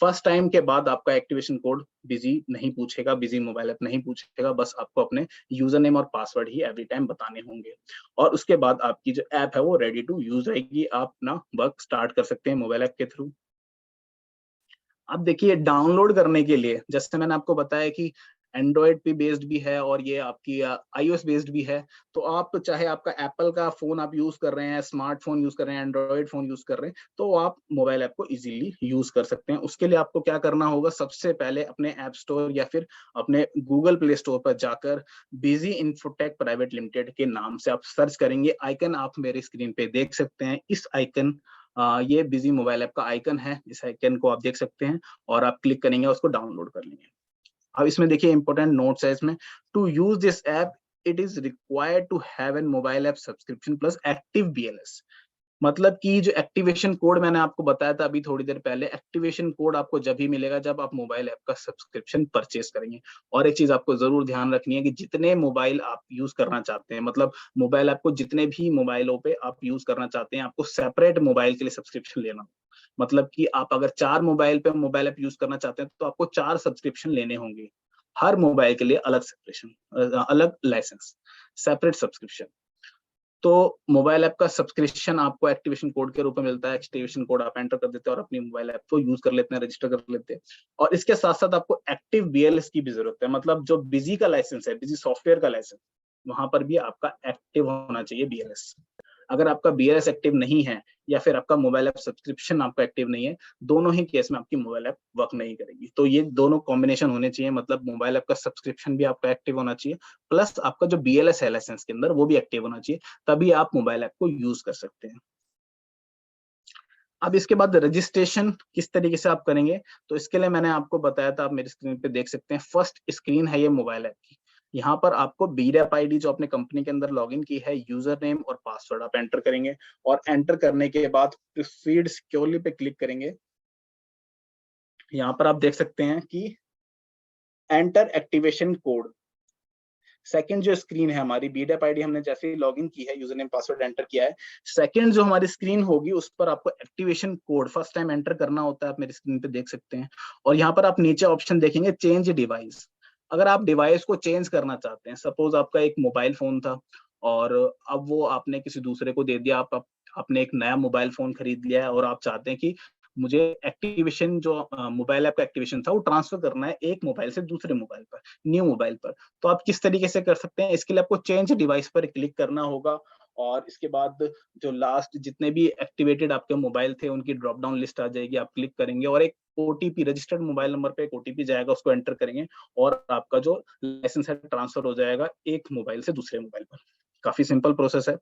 फर्स्ट टाइम के बाद आपका एक्टिवेशन कोड बिजी नहीं पूछेगा, बिजी मोबाइल ऐप नहीं पूछेगा, बस आपको अपने यूजर नेम और पासवर्ड ही एवरी टाइम बताने होंगे, और उसके बाद आपकी जो ऐप है वो रेडी टू यूज रहेगी। आप अपना वर्क स्टार्ट कर सकते हैं मोबाइल ऐप के थ्रू। अब देखिए, डाउनलोड करने के लिए जैसे मैंने आपको बताया कि एंड्रॉयड पे बेस्ड भी है और ये आपकी आईओएस बेस्ड भी है। तो आप चाहे आपका एप्पल का फोन आप यूज कर रहे हैं, स्मार्टफोन यूज कर रहे हैं, एंड्रॉयड फोन यूज कर रहे हैं, तो आप मोबाइल ऐप को इजीली यूज कर सकते हैं। उसके लिए आपको क्या करना होगा, सबसे पहले अपने ऐप स्टोर या फिर अपने गूगल प्ले स्टोर पर जाकर बिजी इंफोटेक प्राइवेट लिमिटेड के नाम से आप सर्च करेंगे। आइकन आप मेरे स्क्रीन पे देख सकते हैं। इस आइकन ये बिजी मोबाइल ऐप का आइकन है, इस आइकन को आप देख सकते हैं और आप क्लिक करेंगे, उसको डाउनलोड कर लेंगे। अब इसमें देखिए इंपॉर्टेंट नोट्स है इसमें, to use this app it is required to have an mobile app subscription plus active BLS. मतलब कि जो एक्टिवेशन कोड मैंने आपको बताया था अभी थोड़ी देर पहले, एक्टिवेशन कोड आपको जब ही मिलेगा जब आप मोबाइल ऐप का सब्सक्रिप्शन परचेस करेंगे। और एक चीज आपको जरूर ध्यान रखनी है कि जितने मोबाइल आप यूज करना चाहते हैं, मतलब मोबाइल ऐप को जितने भी मोबाइलों पे आप यूज करना चाहते हैं, आपको सेपरेट मोबाइल के लिए सब्सक्रिप्शन लेना। मतलब कि आप अगर 4 मोबाइल पे मोबाइल ऐप यूज करना चाहते हैं तो आपको 4 सब्सक्रिप्शन लेने होंगे। हर मोबाइल के लिए अलग सब्सक्रिप्शन, अलग लाइसेंस, सेपरेट सब्सक्रिप्शन। तो मोबाइल ऐप का सब्सक्रिप्शन आपको एक्टिवेशन कोड के रूप में मिलता है। एक्टिवेशन कोड आप एंटर कर देते हैं और अपनी मोबाइल ऐप को यूज कर लेते हैं, रजिस्टर कर लेते हैं। और इसके साथ साथ आपको एक्टिव बीएलएस की भी जरूरत है, मतलब जो बिजी का लाइसेंस है, बिजी सॉफ्टवेयर का लाइसेंस, वहां पर भी आपका एक्टिव होना चाहिए बीएलएस। अगर आपका बीएलएस एक्टिव नहीं है या फिर आपका मोबाइल ऐप सब्सक्रिप्शन आपका एक्टिव नहीं है, दोनों ही केस में आपकी मोबाइल ऐप वर्क नहीं करेगी। तो ये दोनों कॉम्बिनेशन होने चाहिए, मतलब मोबाइल ऐप का सब्सक्रिप्शन भी आपका एक्टिव होना चाहिए, प्लस आपका जो बीएलएस है लाइसेंस के अंदर वो भी एक्टिव होना चाहिए, तभी आप मोबाइल ऐप को यूज कर सकते हैं। अब इसके बाद रजिस्ट्रेशन किस तरीके से आप करेंगे, तो इसके लिए मैंने आपको बताया था, आप मेरी स्क्रीन पे देख सकते हैं। फर्स्ट स्क्रीन है ये मोबाइल ऐप की। यहाँ पर आपको बीडेप आईडी जो अपने कंपनी के अंदर लॉगिन की है, यूजर नेम और पासवर्ड आप एंटर करेंगे, और एंटर करने के बाद प्रोसीड सिक्योरली पे क्लिक करेंगे। यहाँ पर आप देख सकते हैं कि एंटर एक्टिवेशन कोड। सेकंड जो स्क्रीन है हमारी, बीडेप आईडी हमने जैसे ही लॉगिन की है, यूजर नेम पासवर्ड एंटर किया है, सेकंड जो हमारी स्क्रीन होगी उस पर आपको activation code first time enter करना होता है, आप मेरी स्क्रीन पे देख सकते हैं। और यहाँ पर आप नीचे ऑप्शन देखेंगे चेंज डिवाइस। अगर आप डिवाइस को चेंज करना चाहते हैं, सपोज आपका एक मोबाइल फोन था और अब वो आपने किसी दूसरे को दे दिया, आपने एक नया मोबाइल फोन खरीद लिया है और आप चाहते हैं कि मुझे एक्टिवेशन जो मोबाइल ऐप का एक्टिवेशन था वो ट्रांसफर करना है एक मोबाइल से दूसरे मोबाइल पर, न्यू मोबाइल पर। तो आप किस तरीके से कर सकते हैं, इसके लिए आपको चेंज डिवाइस पर क्लिक करना होगा, और इसके बाद जो लास्ट जितने भी एक्टिवेटेड आपके मोबाइल थे उनकी ड्रॉप डाउन लिस्ट आ जाएगी, आप क्लिक करेंगे और एक ओटीपी, रजिस्टर्ड मोबाइल नंबर पे एक ओटीपी जाएगा, उसको एंटर करेंगे और आपका जो लाइसेंस है ट्रांसफर हो जाएगा एक मोबाइल से दूसरे मोबाइल पर। काफी सिंपल प्रोसेस है।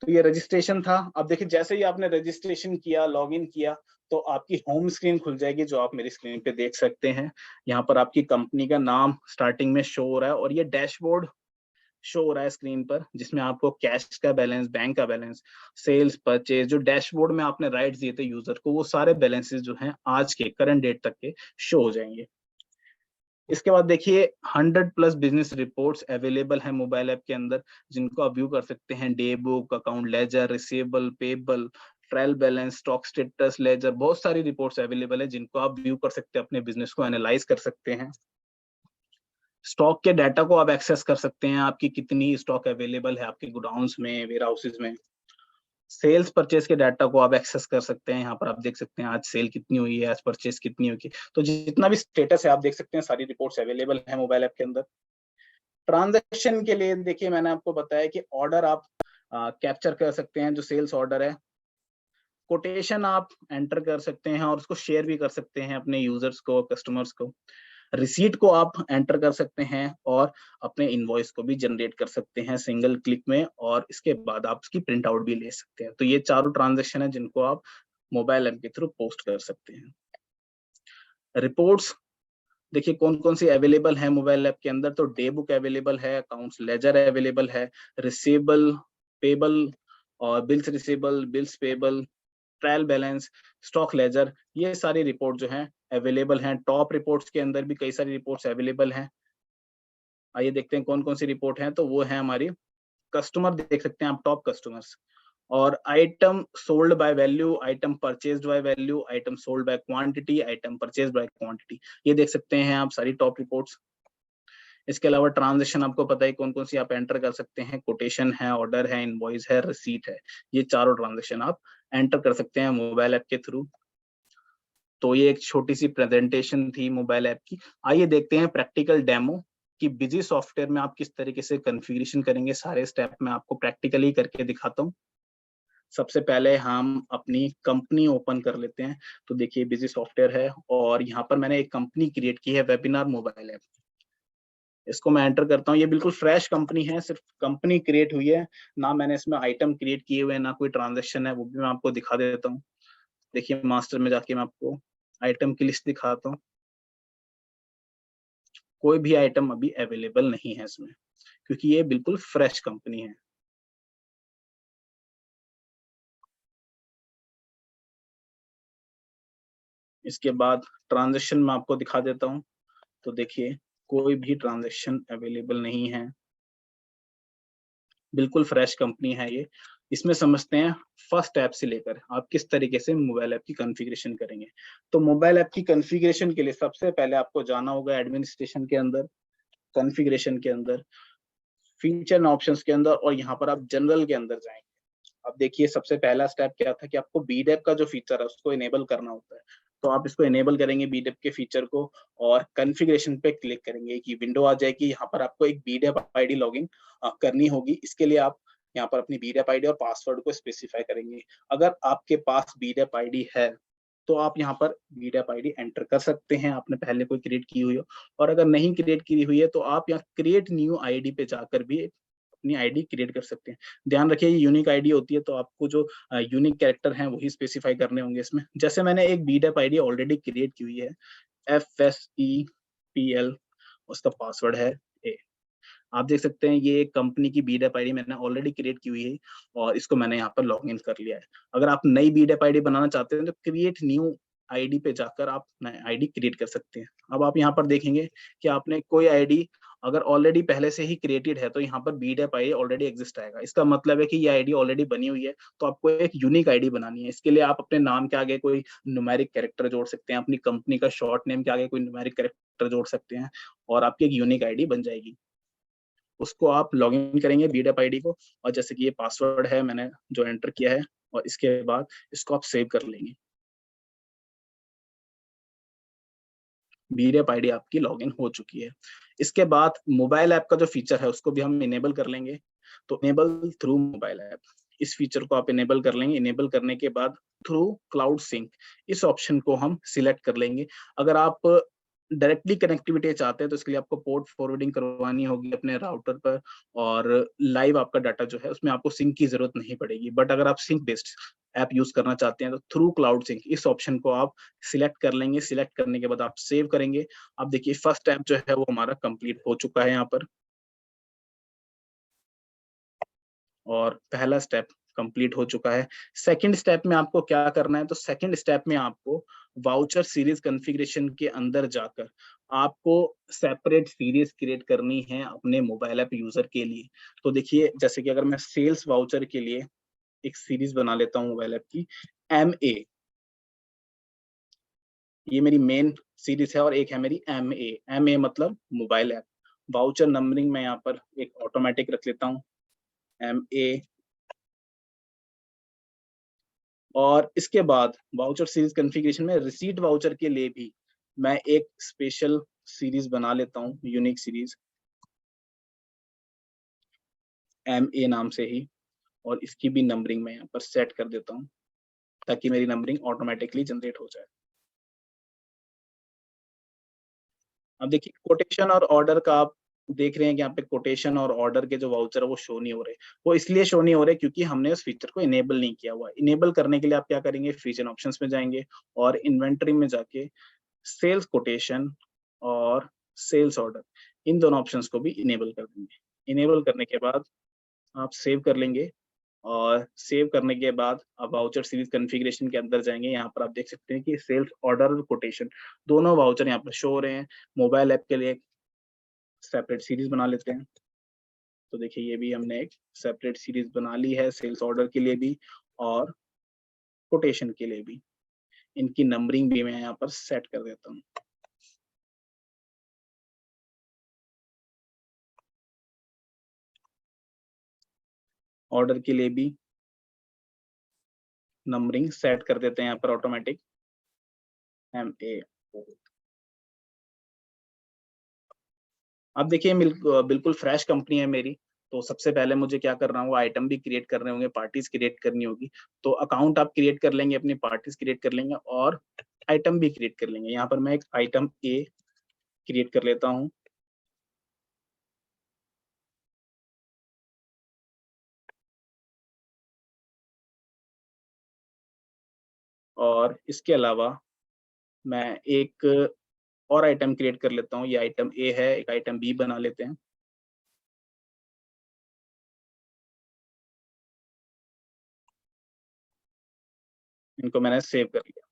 तो ये रजिस्ट्रेशन था। अब देखिए, जैसे ही आपने रजिस्ट्रेशन किया, लॉगिन किया, तो आपकी होम स्क्रीन खुल जाएगी जो आप मेरी स्क्रीन पे देख सकते हैं। यहाँ पर आपकी कंपनी का नाम स्टार्टिंग में शो हो रहा है और ये डैशबोर्ड शो हो रहा है स्क्रीन पर, जिसमें आपको कैश का बैलेंस, बैंक का बैलेंस, सेल्स, परचेज, जो डैशबोर्ड में आपने राइट्स दिए थे यूजर को, वो सारे बैलेंसेस जो हैं आज के करंट डेट तक के शो हो जाएंगे। इसके बाद देखिए 100 प्लस बिजनेस रिपोर्ट्स अवेलेबल है मोबाइल ऐप के अंदर, जिनको आप व्यू कर सकते हैं। Day book, account ledger, receivable, payable, trial balance, stock status ledger, बहुत सारी रिपोर्ट्स अवेलेबल है जिनको आप व्यू कर सकते हैं, अपने बिजनेस को एनालाइज कर सकते हैं। स्टॉक के डाटा को आप एक्सेस कर सकते हैं, आपकी कितनी स्टॉक अवेलेबल है आपके गोडाउन्स में, वेयर हाउसेज में। सेल्स परचेज के डाटा को आप एक्सेस कर सकते हैं, यहाँ पर आप देख सकते हैं आज सेल कितनी हुई है, आज परचेज कितनी हुई है। तो जितना भी स्टेटस है आप देख सकते हैं, सारी रिपोर्ट्स अवेलेबल है मोबाइल ऐप के अंदर। ट्रांजैक्शन के लिए देखिए मैंने आपको बताया कि ऑर्डर आप कैप्चर कर सकते हैं, जो सेल्स ऑर्डर है। कोटेशन आप एंटर कर सकते हैं और उसको शेयर भी कर सकते हैं अपने यूजर्स को, कस्टमर्स को। रिसीट को आप एंटर कर सकते हैं और अपने इनवॉइस को भी जनरेट कर सकते हैं सिंगल क्लिक में, और इसके बाद आप उसकी प्रिंट आउट भी ले सकते हैं। तो ये चारों ट्रांजेक्शन है जिनको आप मोबाइल ऐप के थ्रू पोस्ट कर सकते हैं। रिपोर्ट्स देखिए कौन कौन सी अवेलेबल है मोबाइल ऐप के अंदर, तो डे बुक अवेलेबल है, अकाउंट्स लेजर अवेलेबल है, रिसीवेबल, पेबल और bills receivable, bills payable, trial balance, stock ledger, ये सारी रिपोर्ट जो हैं अवेलेबल हैं। टॉप रिपोर्ट्स के अंदर भी कई सारी रिपोर्ट्स अवेलेबल हैं। आइए देखते हैं कौन कौन सी रिपोर्ट हैं। तो वो है हमारी कस्टमर, देख सकते हैं आप टॉप कस्टमर्स, और item sold by value, item purchased by value, item sold by quantity, item purchased by quantity, ये देख सकते हैं आप सारी टॉप रिपोर्ट्स। इसके अलावा ट्रांजैक्शन आपको पता है कौन कौन सी आप एंटर कर सकते हैं, कोटेशन है, ऑर्डर है, इनवॉइस है, रिसीट है, ये चारों ट्रांजैक्शन आप एंटर कर सकते हैं मोबाइल ऐप के थ्रू। तो ये एक छोटी सी प्रेजेंटेशन थी मोबाइल ऐप की। आइए देखते हैं प्रैक्टिकल डेमो कि बिजी सॉफ्टवेयर में आप किस तरीके से कॉन्फ़िगरेशन करेंगे। सारे स्टेप मैं आपको प्रैक्टिकली करके दिखाता हूँ। सबसे पहले हम अपनी कंपनी ओपन कर लेते हैं। तो देखिए बिजी सॉफ्टवेयर है और यहाँ पर मैंने एक कंपनी क्रिएट की है, वेबिनार मोबाइल ऐप। इसको मैं एंटर करता हूँ। ये बिल्कुल फ्रेश कंपनी है, सिर्फ कंपनी क्रिएट हुई है, ना मैंने इसमें आइटम क्रिएट किए हुए हैं, ना कोई ट्रांजैक्शन है, वो भी मैं आपको दिखा देता हूँ। देखिए मास्टर में जाके मैं आपको आइटम की लिस्ट दिखाता हूँ। कोई भी आइटम अभी अवेलेबल नहीं है इसमें, क्योंकि ये बिल्कुल फ्रेश कंपनी है। इसके बाद ट्रांजैक्शन मैं आपको दिखा देता हूँ। तो देखिए कोई भी ट्रांजैक्शन अवेलेबल नहीं है, बिल्कुल फ्रेश कंपनी है ये। इसमें समझते हैं फर्स्ट ऐप से लेकर आप किस तरीके से मोबाइल ऐप की कॉन्फ़िगरेशन करेंगे। तो मोबाइल ऐप की कॉन्फ़िगरेशन के लिए सबसे पहले आपको जाना होगा एडमिनिस्ट्रेशन के अंदर, कॉन्फ़िगरेशन के अंदर, फीचर एंड ऑप्शंस के अंदर, और यहाँ पर आप जनरल के अंदर जाएंगे। अब देखिए सबसे पहला स्टेप क्या था कि आपको बीडेप का जो फीचर है उसको इनेबल करना होता है। तो आप इसको इनेबल करेंगे बीडेप के फीचर को, और कॉन्फ़िगरेशन पे क्लिक करेंगे। एक विंडो आ जाएगी, यहाँ पर आपको एक बीडेप आईडी लॉगिन करनी होगी। इसके लिए आप यहाँ पर अपनी बीडेप आईडी और पासवर्ड को स्पेसिफाई करेंगे। अगर आपके पास बीडेप आईडी है तो आप यहाँ पर बीडेप आईडी एंटर कर सकते हैं, आपने पहले कोई क्रिएट की हुई हो। और अगर नहीं क्रिएट की हुई है तो आप यहाँ क्रिएट न्यू आईडी पे जाकर भी अपनी आईडी क्रिएट कर सकते हैं। ध्यान रखिए ये यूनिक आईडी होती है, तो आपको जो यूनिक कैरेक्टर हैं वही स्पेसिफाई करने होंगे इसमें। जैसे मैंने एक बीडेप आईडी ऑलरेडी क्रिएट की हुई है, FSEPL, उसका पासवर्ड है ए। आप देख सकते हैं ये एक कंपनी की बीडेप आईडी मैंने ऑलरेडी क्रिएट की हुई है और इसको मैंने यहाँ पर लॉग इन कर लिया है। अगर आप नई बीडेप आईडी बनाना चाहते हैं तो क्रिएट न्यू आईडी पे जाकर आप नई आईडी क्रिएट कर सकते हैं। अब आप यहाँ पर देखेंगे कि आपने कोई आईडी अगर ऑलरेडी पहले से ही क्रिएटेड है तो यहाँ पर बीडेप आईडी ऑलरेडी एग्जिस्ट आएगा। इसका मतलब है कि ये आईडी ऑलरेडी बनी हुई है, तो आपको एक यूनिक आईडी बनानी है। इसके लिए आप अपने नाम के आगे कोई न्यूमेरिक कैरेक्टर जोड़ सकते हैं, अपनी कंपनी का शॉर्ट नेम के आगे कोई न्यूमेरिक कैरेक्टर जोड़ सकते हैं और आपकी एक यूनिक आईडी बन जाएगी। उसको आप लॉगिन करेंगे बीडेप आईडी को, और जैसे कि ये पासवर्ड है मैंने जो एंटर किया है, और इसके बाद इसको आप सेव कर लेंगे। बीडेप आईडी आपकी लॉगिन हो चुकी है। इसके बाद मोबाइल ऐप का जो फीचर है उसको भी हम इनेबल कर लेंगे। तो इनेबल थ्रू मोबाइल ऐप, इस फीचर को आप इनेबल कर लेंगे। इनेबल करने के बाद थ्रू क्लाउड सिंक, इस ऑप्शन को हम सिलेक्ट कर लेंगे। अगर आप डायरेक्टली कनेक्टिविटी चाहते हैं तो इसके लिए आपको पोर्ट फॉरवर्डिंग करवानी होगी अपने राउटर पर, और लाइव आपका डाटा जो है उसमें आपको सिंक की जरूरत नहीं पड़ेगी। बट अगर आप सिंक बेस्ड ऐप यूज करना चाहते हैं तो थ्रू क्लाउड सिंक, इस ऑप्शन को आप सिलेक्ट कर लेंगे। सिलेक्ट करने के बाद आप सेव करेंगे। अब देखिए फर्स्ट ऐप जो है वो हमारा कंप्लीट हो चुका है यहाँ पर, और पहला स्टेप कंप्लीट हो चुका है। सेकंड स्टेप में आपको क्या करना है, तो सेकंड स्टेप में आपको वाउचर सीरीज कॉन्फ़िगरेशन के अंदर जाकर आपको सेपरेट सीरीज क्रिएट करनी है अपने मोबाइल ऐप यूजर के लिए। तो देखिए जैसे कि अगर मैं सेल्स वाउचर के लिए एक सीरीज बना लेता हूँ मोबाइल ऐप की, MA, ये मेरी मेन सीरीज है, और एक है मेरी MA मतलब मोबाइल ऐप। वाउचर नंबरिंग मैं यहाँ पर एक ऑटोमेटिक रख लेता हूँ, MA। और इसके बाद वाउचर सीरीज कॉन्फ़िगरेशन में रिसीट वाउचर के लिए भी मैं एक स्पेशल सीरीज बना लेता हूँ, यूनिक सीरीज MA नाम से ही, और इसकी भी नंबरिंग मैं यहाँ पर सेट कर देता हूँ ताकि मेरी नंबरिंग ऑटोमेटिकली जनरेट हो जाए। अब देखिए कोटेशन और ऑर्डर का आप देख रहे हैं कि यहाँ पे कोटेशन और ऑर्डर के जो वाउचर है वो शो नहीं हो रहे। वो इसलिए शो नहीं हो रहे क्योंकि हमने उस फीचर को इनेबल नहीं किया हुआ है। इनेबल करने के लिए आप क्या करेंगे, फीचर ऑप्शंस में जाएंगे और इन्वेंटरी में जाके सेल्स कोटेशन और सेल्स ऑर्डर, इन दोनों ऑप्शंस को भी इनेबल कर देंगे। इनेबल करने के बाद आप सेव कर लेंगे और सेव करने के बाद आप वाउचर सीरीज कॉन्फ़िगरेशन के अंदर जाएँगे। यहाँ पर आप देख सकते हैं कि सेल्स ऑर्डर और कोटेशन दोनों वाउचर यहाँ पर शो हो रहे हैं। मोबाइल ऐप के लिए एक सेपरेट सीरीज बना लेते हैं। तो देखिए ये भी हमने एक सेपरेट सीरीज बना ली है सेल्स ऑर्डर के लिए भी और कोटेशन के लिए भी। इनकी नंबरिंग भी मैं यहाँ पर सेट कर देता हूँ। ऑर्डर के लिए भी नंबरिंग सेट कर देते हैं यहाँ पर ऑटोमेटिक MAO। अब देखिए बिल्कुल फ्रेश कंपनी है मेरी, तो सबसे पहले मुझे क्या करना होगा, आइटम भी क्रिएट करने होंगे, पार्टीज़ क्रिएट करनी होगी। तो अकाउंट आप क्रिएट कर लेंगे, अपनी पार्टीज़ क्रिएट कर लेंगे और आइटम भी क्रिएट कर लेंगे। यहाँ पर मैं एक आइटम ए क्रिएट कर लेता हूँ। और इसके अलावा मैं एक और आइटम क्रिएट कर लेता हूँ। ये आइटम ए है, एक आइटम बी बना लेते हैं। इनको मैंने सेव कर लिया।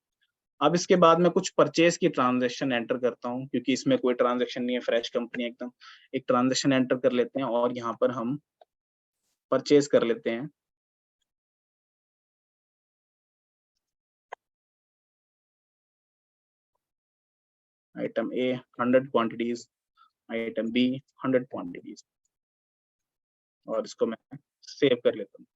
अब इसके बाद मैं कुछ परचेज़ की ट्रांज़ैक्शन एंटर करता हूँ, क्योंकि इसमें कोई ट्रांज़ैक्शन नहीं है, फ्रेश कंपनी है एकदम। एक ट्रांज़ैक्शन एंटर कर लेते हैं और यहाँ पर हम परचेज़ कर लेते हैं। आइटम ए 100 क्वांटिटीज़, आइटम बी 100 क्वांटिटीज़ और इसको मैं सेव कर लेता हूँ।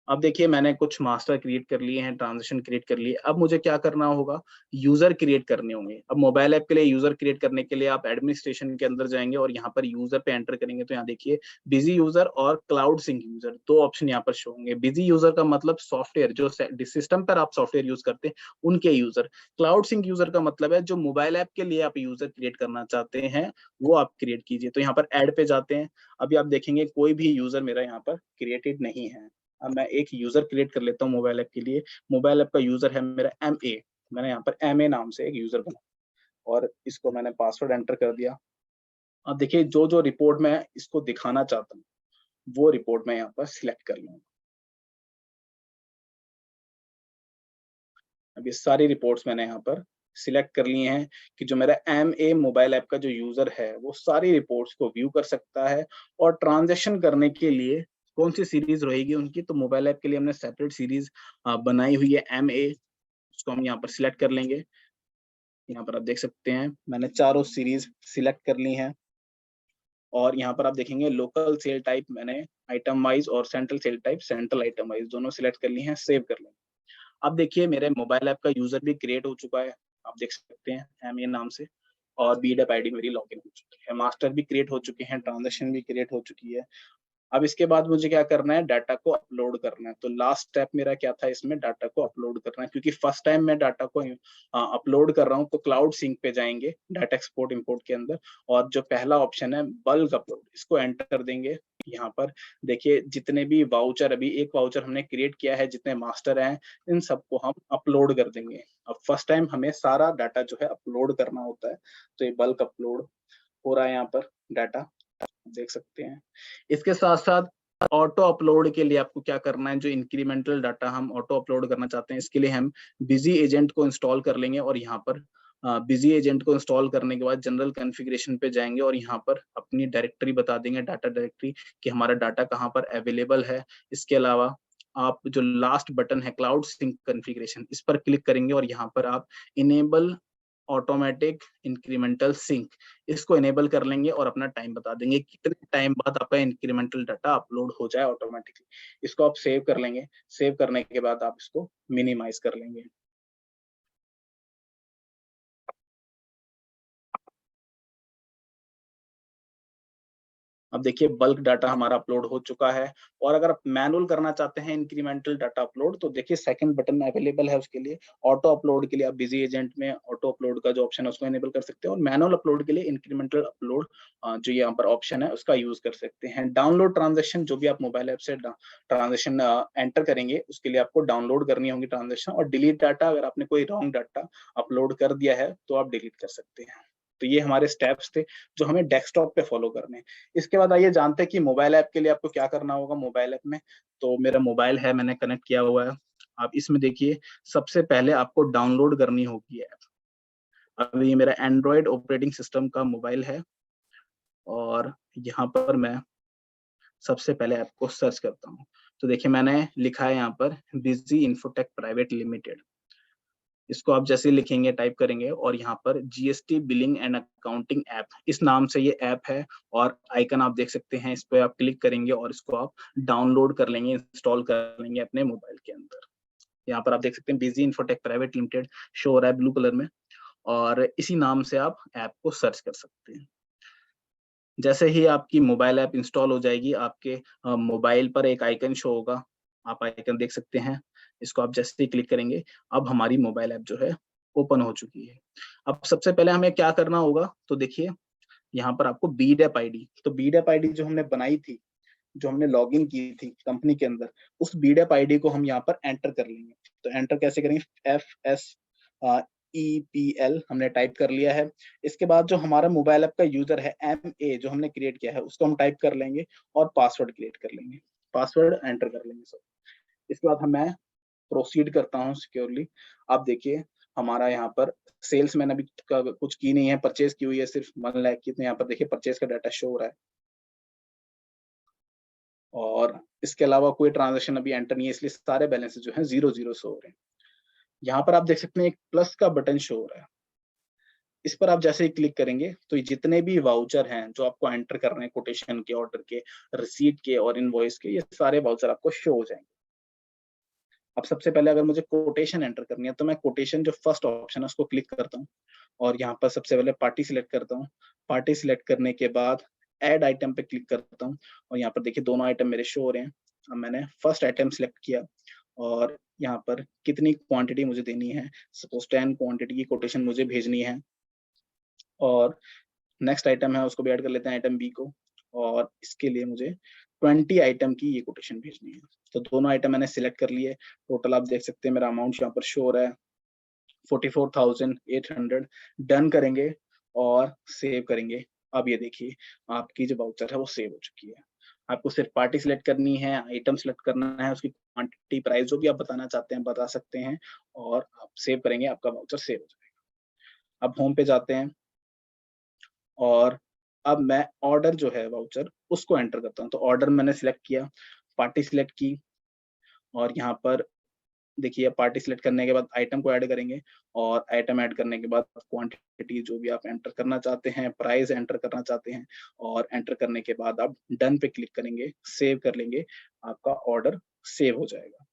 अब देखिए मैंने कुछ मास्टर क्रिएट कर लिए हैं, ट्रांज़िशन क्रिएट कर लिए। अब मुझे क्या करना होगा, यूज़र क्रिएट करने होंगे। अब मोबाइल ऐप के लिए यूज़र क्रिएट करने के लिए आप एडमिनिस्ट्रेशन के अंदर जाएँगे और यहाँ पर यूज़र पे एंटर करेंगे तो यहाँ देखिए बिज़ी यूज़र और क्लाउड सिंक यूज़र 2 ऑप्शन यहाँ पर शो होंगे। बिज़ी यूज़र का मतलब सॉफ्टवेयर जो सिस्टम पर आप सॉफ्टवेयर यूज़ करते हैं, उनके यूज़र। क्लाउड सिंक यूज़र का मतलब है जो मोबाइल ऐप के लिए आप यूज़र क्रिएट करना चाहते हैं, वो आप क्रिएट कीजिए। तो यहाँ पर ऐड पे जाते हैं। अभी आप देखेंगे कोई भी यूज़र मेरा यहाँ पर क्रिएटेड नहीं है। अब मैं एक यूज़र क्रिएट कर लेता हूँ मोबाइल ऐप के लिए। मोबाइल ऐप का यूज़र है मेरा MA। मैंने यहाँ पर MA नाम से एक यूज़र बनाया और इसको मैंने पासवर्ड एंटर कर दिया। अब देखिए जो-जो रिपोर्ट मैं इसको दिखाना चाहता हूँ, वो रिपोर्ट मैं यहाँ पर सिलेक्ट कर लूँगा। अब ये सारी रिपोर्ट्स मैंने यहाँ पर सिलेक्ट कर लिए हैं कि जो मेरा MA मोबाइल ऐप का जो यूज़र है, वो सारी रिपोर्ट्स को व्यू कर सकता है और ट्रांज़ैक्शन करने के लिए कौन-सी सीरीज़ रहेगी उनकी, तो मोबाइल ऐप के लिए हमने सेपरेट सीरीज़ बनाई हुई है MA, उसको हम यहाँ पर सिलेक्ट कर लेंगे। यहाँ पर आप देख सकते हैं, मैंने चारों सीरीज़ सिलेक्ट कर ली हैं और यहाँ पर आप देखेंगे लोकल सेल टाइप मैंने आइटम वाइज़ और central sale type central item wise दोनों सिलेक्ट कर ली हैं, सेव कर लेंगे। अब देखिए मेरे मोबाइल ऐप का यूज़र भी क्रिएट हो चुका है, आप देख सकते हैं एमए नाम से और बीडएप आईडी मेरी लॉगिन हो चुकी है, मास्टर भी क्रिएट हो चुके हैं, ट्रांज़ैक्शन भी क्रिएट हो चुकी है। अब इसके बाद मुझे क्या करना है, डाटा को अपलोड करना है। तो लास्ट स्टेप मेरा क्या था इसमें, डाटा को अपलोड करना है क्योंकि फर्स्ट टाइम मैं डाटा को अपलोड कर रहा हूँ तो क्लाउड सिंक पे जाएँगे, डाटा एक्सपोर्ट इंपोर्ट के अंदर और जो पहला ऑप्शन है बल्क अपलोड, इसको एंटर कर देंगे। यहाँ पर देखिए जितने भी वाउचर अभी एक वाउचर हमने क्रिएट किया है, जितने मास्टर हैं, इन सबको हम अपलोड कर देंगे। अब फर्स्ट टाइम हमें सारा डाटा जो है अपलोड करना होता है, तो ये बल्क अपलोड हो रहा है यहाँ पर डाटा। देख सकते हैं। इसके साथ-साथ ऑटो अपलोड के लिए आपको क्या करना है, जो इंक्रीमेंटल डाटा हम ऑटो अपलोड करना चाहते हैं, इसके लिए हम बिज़ी एजेंट को इंस्टॉल कर लेंगे और यहाँ पर बिज़ी एजेंट को इंस्टॉल करने के बाद जनरल कॉन्फ़िगरेशन पे जाएँगे और यहाँ पर अपनी डायरेक्टरी बता देंगे, डाटा डायरेक्टरी कि हमारा डाटा कहाँ पर अवेलेबल है। इसके अलावा आप जो लास्ट बटन है क्लाउड सिंक कॉन्फ़िगरेशन, इस पर क्लिक करेंगे और यहाँ पर आप इनेबल ऑटोमैटिक इंक्रीमेंटल सिंक इसको इनेबल कर लेंगे और अपना टाइम बता देंगे, कितने टाइम बाद आपका इंक्रीमेंटल डाटा अपलोड हो जाए ऑटोमैटिकली। इसको आप सेव कर लेंगे, सेव करने के बाद आप इसको मिनिमाइज़ कर लेंगे। अब देखिए बल्क डाटा हमारा अपलोड हो चुका है। और अगर आप मैनुअल करना चाहते हैं इंक्रीमेंटल डाटा अपलोड, तो देखिए सेकंड बटन अवेलेबल है उसके लिए। ऑटो अपलोड के लिए आप बिजी एजेंट में ऑटो अपलोड का जो ऑप्शन है उसको एनेबल कर सकते हैं, और मैनुअल अपलोड के लिए इंक्रीमेंटल अपलोड जो यहाँ पर ऑप्शन है उसका यूज कर सकते हैं। डाउनलोड ट्रांजेक्शन, जो भी आप मोबाइल ऐप से ट्रांजेक्शन एंटर करेंगे उसके लिए आपको डाउनलोड करनी होगी ट्रांजेक्शन। और डिलीट डाटा, अगर आपने कोई रॉन्ग डाटा अपलोड कर दिया है तो आप डिलीट कर सकते हैं। तो ये हमारे स्टेप्स थे जो हमें डेस्कटॉप पे फॉलो करने हैं। इसके बाद आइए जानते हैं कि मोबाइल ऐप के लिए आपको क्या करना होगा मोबाइल ऐप में। तो मेरा मोबाइल है, मैंने कनेक्ट किया हुआ है। आप इसमें देखिए सबसे पहले आपको डाउनलोड करनी होगी ऐप। अब ये मेरा एंड्रॉयड ऑपरेटिंग सिस्टम का मोबाइल है, और यहाँ पर मैं सबसे पहले ऐप को सर्च करता हूँ। तो देखिए मैंने लिखा है यहाँ पर बिजी इन्फोटेक प्राइवेट लिमिटेड। इसको आप जैसे लिखेंगे, टाइप करेंगे, और यहाँ पर GST billing and accounting app, इस नाम से ये ऐप है। और आइकन आप देख सकते हैं, इस पे आप क्लिक करेंगे और इसको आप डाउनलोड कर लेंगे, इंस्टॉल कर लेंगे अपने मोबाइल के अंदर। यहाँ पर आप देख सकते हैं busy Infotech Private limited show हो रहा है ब्लू कलर में, और इसी नाम से आप ऐप को सर्च कर सकते हैं। जैसे ही आपकी मोबाइल ऐप इंस्टॉल हो जाएगी, आपके मोबाइल पर एक आइकन शो होगा, आप आइकन देख सकते हैं। इसको आप जैसे ही क्लिक करेंगे, अब हमारी मोबाइल ऐप जो है ओपन हो चुकी है। अब सबसे पहले हमें क्या करना होगा, तो देखिए यहाँ पर आपको बीडएप आईडी, तो बीडएप आईडी जो हमने बनाई थी, जो हमने लॉगिन की थी कंपनी के अंदर, उस बीडएप आईडी को हम यहाँ पर एंटर कर लेंगे। तो एंटर कैसे करेंगे, FSEPL हमने टाइप कर लिया है। इसके बाद जो हमारा मोबाइल ऐप का यूजर है MA जो हमने क्रिएट किया है उसको हम टाइप कर लेंगे, और पासवर्ड क्रिएट कर लेंगे, पासवर्ड एंटर कर लेंगे सब। इसके बाद मैं प्रोसीड करता हूँ सिक्योरली। आप देखिए हमारा यहाँ पर सेल्स मैंने अभी कुछ की नहीं है, परचेज की हुई है सिर्फ 1 लाख की। तो यहाँ पर देखिए परचेज का डाटा शो हो रहा है, और इसके अलावा कोई ट्रांजेक्शन अभी एंटर नहीं है, इसलिए सारे बैलेंस जो है 0 शो हो रहे हैं। यहाँ पर आप देख सकते हैं एक प्लस का बटन शो हो रहा है, इस पर आप जैसे ही क्लिक करेंगे तो जितने भी वाउचर हैं जो आपको एंटर करने हैं, कोटेशन के, ऑर्डर के, रिसीट के और इनवॉइस के, ये सारे वाउचर आपको शो हो जाएंगे। अब सबसे पहले अगर मुझे कोटेशन एंटर करनी है, तो मैं कोटेशन जो फर्स्ट ऑप्शन है उसको क्लिक करता हूँ, और यहाँ पर सबसे पहले पार्टी सिलेक्ट करता हूँ। पार्टी सिलेक्ट करने के बाद ऐड आइटम पे क्लिक करता हूँ, और यहाँ पर देखिए दोनों आइटम मेरे शो हो रहे हैं। अब मैंने फर्स्ट आइटम सिलेक्ट किया, और यहाँ पर कितनी क्वांटिटी मुझे देनी है, सपोज 10 क्वांटिटी की कोटेशन मुझे भेजनी है। और नेक्स्ट आइटम है उसको भी ऐड कर लेते हैं, आइटम बी को, और इसके लिए मुझे 20 आइटम की ये कोटेशन भेजनी है। तो दोनों आइटम मैंने सिलेक्ट कर लिए। टोटल आप देख सकते हैं मेरा अमाउंट यहाँ पर शो हो रहा है 44,800। डन करेंगे और सेव करेंगे। अब ये देखिए आपकी जो वाउचर है वो सेव हो चुकी है। आपको सिर्फ पार्टी सिलेक्ट करनी है, आइटम सिलेक्ट करना है, उसकी क्वांटिटी, प्राइस जो भी आप बताना चाहते हैं बता सकते हैं, और आप सेव करेंगे, आपका वाउचर सेव हो जाएगा। अब होम पे जाते हैं, और अब मैं ऑर्डर जो है वाउचर उसको एंटर करता हूँ। तो ऑर्डर मैंने सिलेक्ट किया, पार्टी सिलेक्ट की, और यहाँ पर देखिए पार्टी सिलेक्ट करने के बाद आइटम को ऐड करेंगे, और आइटम ऐड करने के बाद क्वांटिटी जो भी आप एंटर करना चाहते हैं, प्राइस एंटर करना चाहते हैं, और एंटर करने के बाद आप डन पे क्लिक करेंगे, सेव कर लेंगे, आपका ऑर्डर सेव हो जाएगा।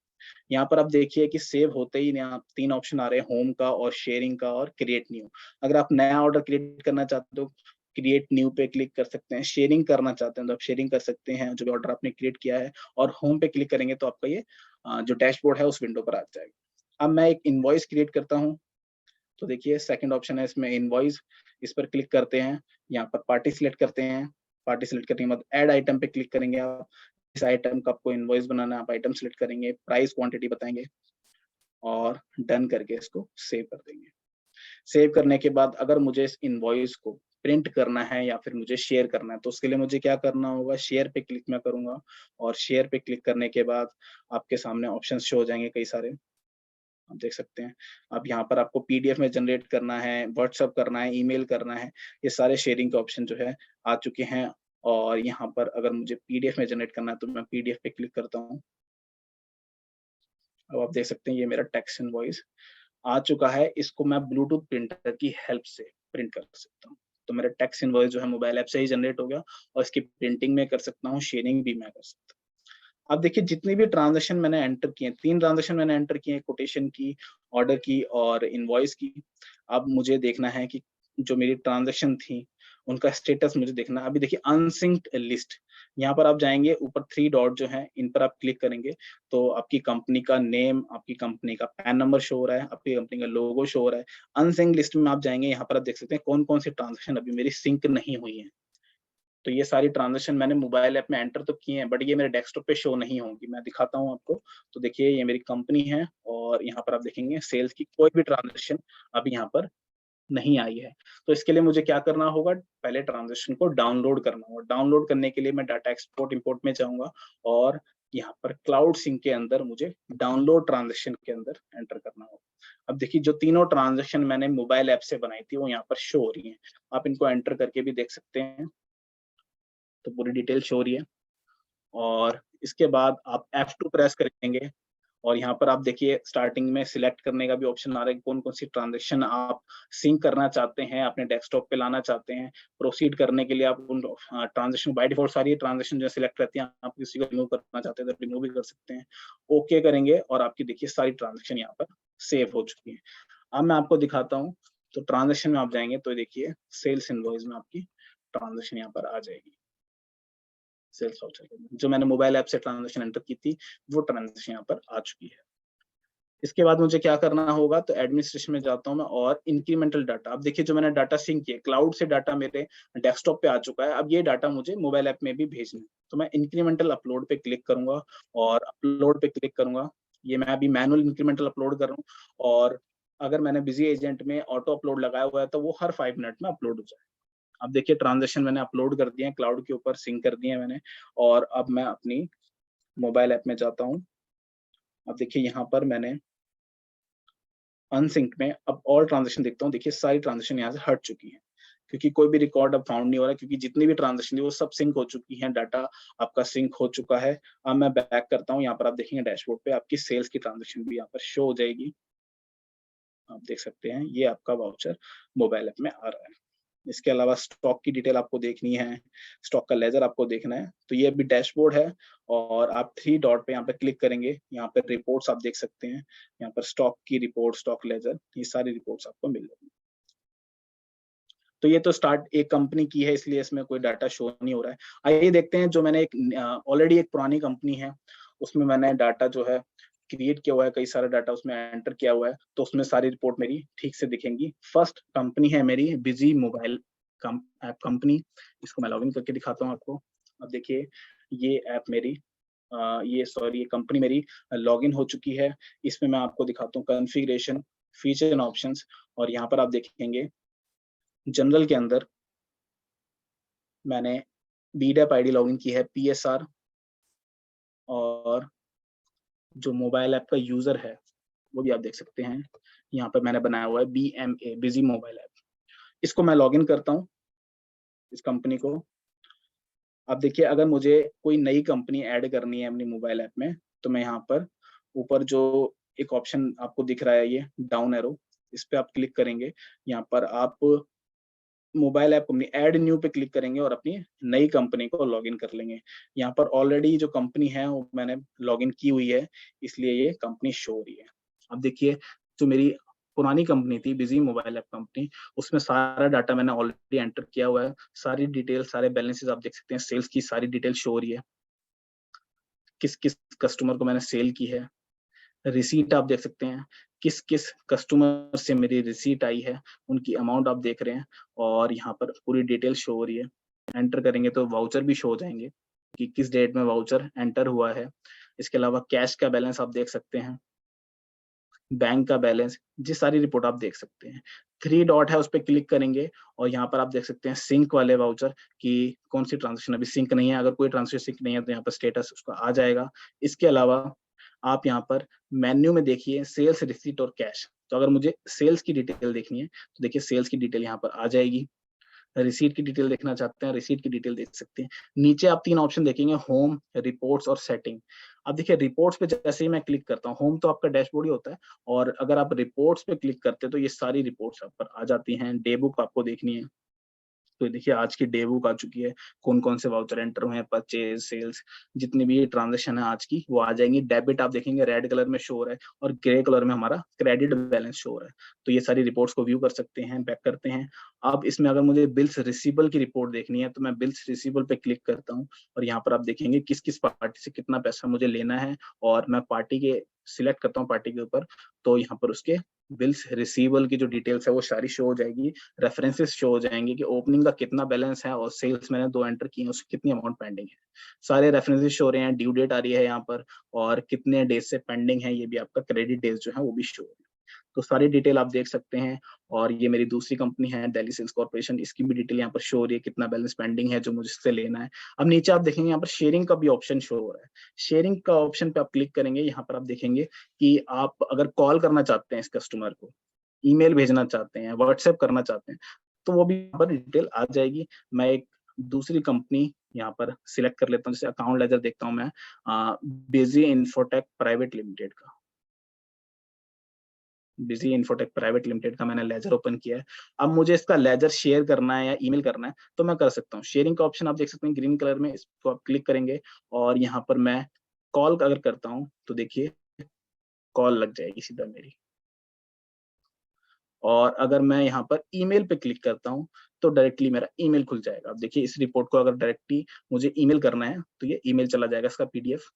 यहाँ पर आप देखिए कि सेव होते ही आप 3 ऑप्शन आ रहे हैं, होम का और शेयरिंग का और क्रिएट न्यू। अगर आप नया ऑर्डर क्रिएट करना चाहते हो, क्रिएट न्यू पे क्लिक कर सकते हैं। शेयरिंग करना चाहते हैं तो आप शेयरिंग कर सकते हैं जो भी ऑर्डर आपने क्रिएट किया है, और होम पे क्लिक करेंगे तो आपका ये जो डैशबोर्ड है उस विंडो पर आ जाएगा। अब मैं एक इनवॉइस क्रिएट करता हूँ। तो देखिए सेकंड ऑप्शन है इसमें इनवॉइस, इस पर क्लिक करते हैं, यहाँ पर पार्टी सिलेक्ट करते हैं। पार्टी सिलेक्ट करने के बाद ऐड आइटम पे क्लिक करेंगे आप। इस आइटम का आपको इनवॉइस बनाना है, आप आइटम सिलेक्ट करेंगे, प्राइस क्वांटिटी बताएंगे, और डन करके इसको सेव कर देंगे। सेव करने के बाद अगर मुझे इस इनवॉइस को प्रिंट करना है या फिर मुझे शेयर करना है, तो उसके लिए मुझे क्या करना होगा, शेयर पे क्लिक मैं करूंगा, और शेयर पे क्लिक करने के बाद आपके सामने ऑप्शंस शो हो जाएंगे कई सारे, आप देख सकते हैं। अब यहाँ पर आपको पीडीएफ में जनरेट करना है, व्हाट्सअप करना है, ईमेल करना है, ये सारे शेयरिंग के ऑप्शन जो है आ चुके हैं। और यहाँ पर अगर मुझे पीडीएफ में जनरेट करना है तो मैं पीडीएफ पे क्लिक करता हूँ। अब आप देख सकते हैं ये मेरा टेक्स्ट इनवॉइस आ चुका है, इसको मैं ब्लूटूथ प्रिंटर की हेल्प से प्रिंट कर सकता हूँ। तो मेरा टेक्स्ट इनवॉइस जो है मोबाइल ऐप से ही जनरेट हो गया, और इसकी प्रिंटिंग में कर सकता हूँ, शेयरिंग भी मैं कर सकता हूँ। अब देखिए जितनी भी ट्रांजेक्शन मैंने एंटर किए, 3 ट्रांजेक्शन मैंने एंटर किए, कोटेशन की, ऑर्डर की और इनवॉइस की। अब मुझे देखना है कि जो मेरी ट्रांजेक्शन थी उनका स्टेटस मुझे देखना। अभी देखिए अनसिंक्ड लिस्ट, यहाँ पर आप जाएंगे, ऊपर 3 डॉट जो हैं इन पर आप क्लिक करेंगे तो आपकी कंपनी का नेम, आपकी कंपनी का पैन नंबर शो हो रहा है, आपकी कंपनी का लोगो शो हो रहा है। अनसिंक्ड लिस्ट में आप जाएंगे, यहाँ पर आप देख सकते हैं कौन कौन सी ट्रांजेक्शन अभी मेरी सिंक नहीं हुई है। तो ये सारी ट्रांजेक्शन मैंने मोबाइल ऐप में एंटर तो किए हैं, बट ये मेरे डेस्कटॉप पे शो नहीं होंगी। मैं दिखाता हूँ आपको। तो देखिए ये मेरी कंपनी है और यहाँ पर आप देखेंगे सेल्स की कोई भी ट्रांजेक्शन अभी यहाँ पर नहीं आई है। तो इसके लिए मुझे क्या करना होगा, पहले ट्रांजेक्शन को डाउनलोड करना होगा। डाउनलोड करने के लिए मैं डाटा एक्सपोर्ट इंपोर्ट में जाऊंगा और यहाँ पर क्लाउड सिंक के अंदर मुझे डाउनलोड ट्रांजेक्शन के अंदर एंटर करना होगा। अब देखिए जो तीनों ट्रांजेक्शन मैंने मोबाइल ऐप से बनाई थी वो यहाँ पर शो हो रही हैं। आप इनको एंटर करके भी देख सकते हैं, तो पूरी डिटेल शो हो रही है। और इसके बाद आप F2 प्रेस करेंगे और यहाँ पर आप देखिए स्टार्टिंग में सिलेक्ट करने का भी ऑप्शन आ रहा है, कौन कौन सी ट्रांजेक्शन आप सिंक करना चाहते हैं, अपने डेस्कटॉप पे लाना चाहते हैं। प्रोसीड करने के लिए आप उन ट्रांजेक्शन, बाय डिफॉल्ट सारी ट्रांजेक्शन जो सिलेक्ट रहती हैं, आप किसी को रिमूव करना चाहते हैं तो रिमूव भी कर सकते हैं। ओके करेंगे और आपकी देखिए सारी ट्रांजेक्शन यहाँ पर सेव हो चुकी है। अब मैं आपको दिखाता हूँ। तो ट्रांजेक्शन में आप जाएंगे तो देखिए सेल्स इनवॉइस में आपकी ट्रांजेक्शन यहाँ पर आ जाएगी। सेल्स वाउचर जो मैंने मोबाइल ऐप से ट्रांजेक्शन एंटर की थी वो ट्रांजेक्शन यहाँ पर आ चुकी है। इसके बाद मुझे क्या करना होगा, तो एडमिनिस्ट्रेशन में जाता हूँ मैं और इंक्रीमेंटल डाटा। अब देखिए जो मैंने डाटा सिंक किया, क्लाउड से डाटा मेरे डेस्कटॉप पे आ चुका है। अब ये डाटा मुझे मोबाइल ऐप में भी भेजना है, तो मैं इंक्रीमेंटल अपलोड पे क्लिक करूंगा और अपलोड पे क्लिक करूंगा। ये मैं अभी मैनुअल इंक्रीमेंटल अपलोड कर रहा हूँ और अगर मैंने बिजी एजेंट में ऑटो अपलोड लगाया हुआ है तो वो हर 5 मिनट में अपलोड हो जाए। अब देखिए ट्रांजेक्शन मैंने अपलोड कर दिए हैं, क्लाउड के ऊपर सिंक कर दिए हैं मैंने। और अब मैं अपनी मोबाइल ऐप में जाता हूँ। अब देखिए यहाँ पर मैंने अनसिंक में अब ऑल ट्रांजेक्शन देखता हूँ। देखिए सारी ट्रांजेक्शन यहाँ से हट चुकी है क्योंकि कोई भी रिकॉर्ड अब फाउंड नहीं हो रहा, क्योंकि जितनी भी ट्रांजेक्शन थी वो सब सिंक हो चुकी हैं। डाटा आपका सिंक हो चुका है। अब मैं बैक करता हूँ, यहाँ पर आप देखेंगे डैशबोर्ड पे आपकी सेल्स की ट्रांजेक्शन भी यहाँ पर शो हो जाएगी। आप देख सकते हैं ये आपका वाउचर मोबाइल ऐप में आ रहा है। इसके अलावा स्टॉक की डिटेल आपको देखनी है, स्टॉक का लेजर आपको देखना है, तो ये अभी डैशबोर्ड है। और आप 3 डॉट पे यहाँ पे क्लिक करेंगे, यहाँ पे रिपोर्ट्स आप देख सकते हैं। यहाँ पर स्टॉक की रिपोर्ट, स्टॉक लेजर, ये सारी रिपोर्ट्स आपको मिल जाएगी। तो ये तो स्टार्ट एक कंपनी की है इसलिए इसमें कोई डाटा शो नहीं हो रहा है। आइए देखते हैं जो मैंने एक ऑलरेडी एक पुरानी कंपनी है उसमें मैंने डाटा जो है क्रिएट किया हुआ है, कई सारा डाटा उसमें एंटर किया हुआ है, तो उसमें सारी रिपोर्ट मेरी ठीक से दिखेंगी। फर्स्ट कंपनी है मेरी बिजी मोबाइल ऐप कंपनी। इसको मैं लॉगिन करके दिखाता हूँ आपको। अब देखिए ये ऐप मेरी ये कंपनी मेरी लॉगिन हो चुकी है। इसमें मैं आपको दिखाता हूँ कॉन्फ़िगरेशन, फीचर एंड ऑप्शंस। और यहाँ पर आप देखेंगे जनरल के अंदर मैंने बीडैप आईडी लॉगिन की है, पीएसआर, और जो मोबाइल ऐप का यूजर है वो भी आप देख सकते हैं। यहाँ पर मैंने बनाया हुआ है बीएमए, बिजी मोबाइल ऐप। इसको मैं लॉगिन करता हूँ, इस कंपनी को। अब देखिए अगर मुझे कोई नई कंपनी ऐड करनी है अपनी मोबाइल ऐप में, तो मैं यहाँ पर ऊपर जो एक ऑप्शन आपको दिख रहा है, ये डाउन एरो, इस पे आप क्लिक करेंगे। यहाँ पर आप mobile app company add new पे क्लिक करेंगे और अपनी नई कंपनी को लॉगिन कर लेंगे। यहाँ पर ऑलरेडी जो कंपनी है वो मैंने लॉगिन की हुई है, इसलिए ये कंपनी शो हो रही है। अब देखिए जो मेरी पुरानी कंपनी थी बिजी मोबाइल ऐप कंपनी, उसमें सारा डाटा मैंने ऑलरेडी एंटर किया हुआ है। सारी डिटेल, सारे बैलेंसेस आप देख सकते हैं, सेल्स की सारी डिटेल शो हो रही है, किस किस कस्टमर को मैंने सेल की है। रिसीट आप देख सकते हैं, किस किस कस्टमर से मेरी रिसीट आई है, उनकी अमाउंट आप देख रहे हैं। और यहाँ पर पूरी डिटेल शो हो रही है। एंटर करेंगे तो वाउचर भी शो हो जाएंगे कि किस डेट में वाउचर एंटर हुआ है। इसके अलावा कैश का बैलेंस आप देख सकते हैं, बैंक का बैलेंस, ये सारी रिपोर्ट आप देख सकते हैं। 3 डॉट है, उस पर क्लिक करेंगे और यहाँ पर आप देख सकते हैं सिंक वाले वाउचर कि कौन सी ट्रांजेक्शन अभी सिंक नहीं है। अगर कोई ट्रांजेक्शन सिंक नहीं है तो यहाँ पर स्टेटस उसका आ जाएगा। इसके अलावा आप यहाँ पर मेन्यू में देखिए सेल्स, रिसीट और कैश। तो अगर मुझे सेल्स की डिटेल देखनी है तो देखिए सेल्स की डिटेल यहाँ पर आ जाएगी। रिसीट की डिटेल देखना चाहते हैं, रिसीट की डिटेल देख सकते हैं। नीचे आप 3 ऑप्शन देखेंगे, होम, रिपोर्ट्स और सेटिंग। अब देखिए रिपोर्ट्स पे जैसे ही मैं क्लिक करता हूँ, होम तो आपका डैशबोर्ड ही होता है, और अगर आप रिपोर्ट्स पे क्लिक करते हैं तो ये सारी रिपोर्ट्स आप पर आ जाती हैं। डे बुक आपको देखनी है, तो देखिए आज की डे बुक आ चुकी है, कौन कौन से वाउचर एंटर हुए हैं, परचेज, सेल्स, जितनी भी ट्रांजेक्शन है आज की वो आ जाएंगी। डेबिट आप देखेंगे रेड कलर में शो हो रहा है और ग्रे कलर में हमारा क्रेडिट बैलेंस शो हो रहा है। तो ये सारी रिपोर्ट्स को व्यू कर सकते हैं, बैक करते हैं। अब इसमें अगर मुझे बिल्स रिसीवेबल की रिपोर्ट देखनी है तो मैं बिल्स रिसीवेबल पे क्लिक करता हूँ और यहाँ पर आप देखेंगे किस किस पार्टी से कितना पैसा मुझे लेना है, और मैं पार्टी के सिलेक्ट करता हूँ पार्टी के ऊपर, तो यहाँ पर उसके बिल्स रिसीवेबल की जो डिटेल्स है वो सारी शो हो जाएगी। रेफरेंसेस शो हो जाएंगे कि ओपनिंग का कितना बैलेंस है और सेल्स मैंने 2 एंटर किए हैं उसकी कितनी अमाउंट पेंडिंग है। सारे रेफरेंसेस शो हो रहे हैं, ड्यू डेट आ रही है यहाँ पर, और कितने डेज से पेंडिंग है, ये भी आपका क्रेडिट डेज जो है वो भी शो हो रही है। तो सारी डिटेल आप देख सकते हैं। और ये मेरी दूसरी कंपनी है दिल्ली सेल्स कॉर्पोरेशन, इसकी भी डिटेल यहाँ पर शो हो रही है, कितना बैलेंस पेंडिंग है जो मुझे इससे लेना है। अब नीचे आप देखेंगे यहाँ पर शेयरिंग का भी ऑप्शन शो हो रहा है। शेयरिंग का ऑप्शन पे आप क्लिक करेंगे, यहाँ पर आप देखेंगे कि आप अगर कॉल करना चाहते हैं इस कस्टमर को, ईमेल भेजना चाहते हैं, व्हाट्सएप करना चाहते हैं, तो वो भी यहाँ पर डिटेल आ जाएगी। मैं एक दूसरी कंपनी यहाँ पर सिलेक्ट कर लेता हूँ, जैसे अकाउंट लेजर देखता हूँ मैं, बिजी इंफोटेक प्राइवेट लिमिटेड का, बिजी इंफोटेक प्राइवेट लिमिटेड का मैंने लेजर ओपन किया है। अब मुझे इसका लेजर शेयर करना है या ईमेल करना है तो मैं कर सकता हूँ। शेयरिंग का ऑप्शन आप देख सकते हैं ग्रीन कलर में, इसको आप क्लिक करेंगे और यहाँ पर मैं कॉल अगर करता हूँ तो देखिए कॉल लग जाएगी सीधा मेरी। और अगर मैं यहाँ पर ईमेल पे क्लिक करता हूँ तो डायरेक्टली मेरा ईमेल खुल जाएगा। अब देखिए इस रिपोर्ट को अगर डायरेक्टली मुझे ईमेल करना है तो ये ईमेल चला जाएगा इसका पीडीएफ।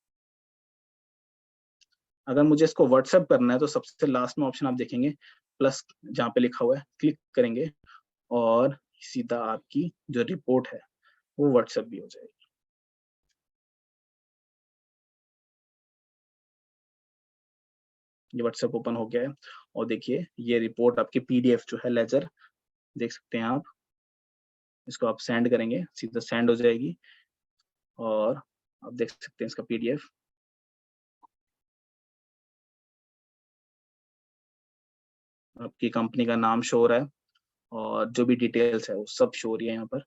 अगर मुझे इसको व्हाट्सएप करना है तो सबसे लास्ट में ऑप्शन आप देखेंगे प्लस जहाँ पे लिखा हुआ है, क्लिक करेंगे और सीधा आपकी जो रिपोर्ट है वो व्हाट्सएप भी हो जाएगी। ये व्हाट्सएप ओपन हो गया है और देखिए ये रिपोर्ट आपकी पीडीएफ जो है लेजर देख सकते हैं आप, इसको आप सेंड करेंगे सीधा सेंड हो जाएगी और आप देख सकते हैं इसका पीडीएफ। आपकी कंपनी का नाम शो हो रहा है और जो भी डिटेल्स है वो सब शो हो रही है यहाँ पर।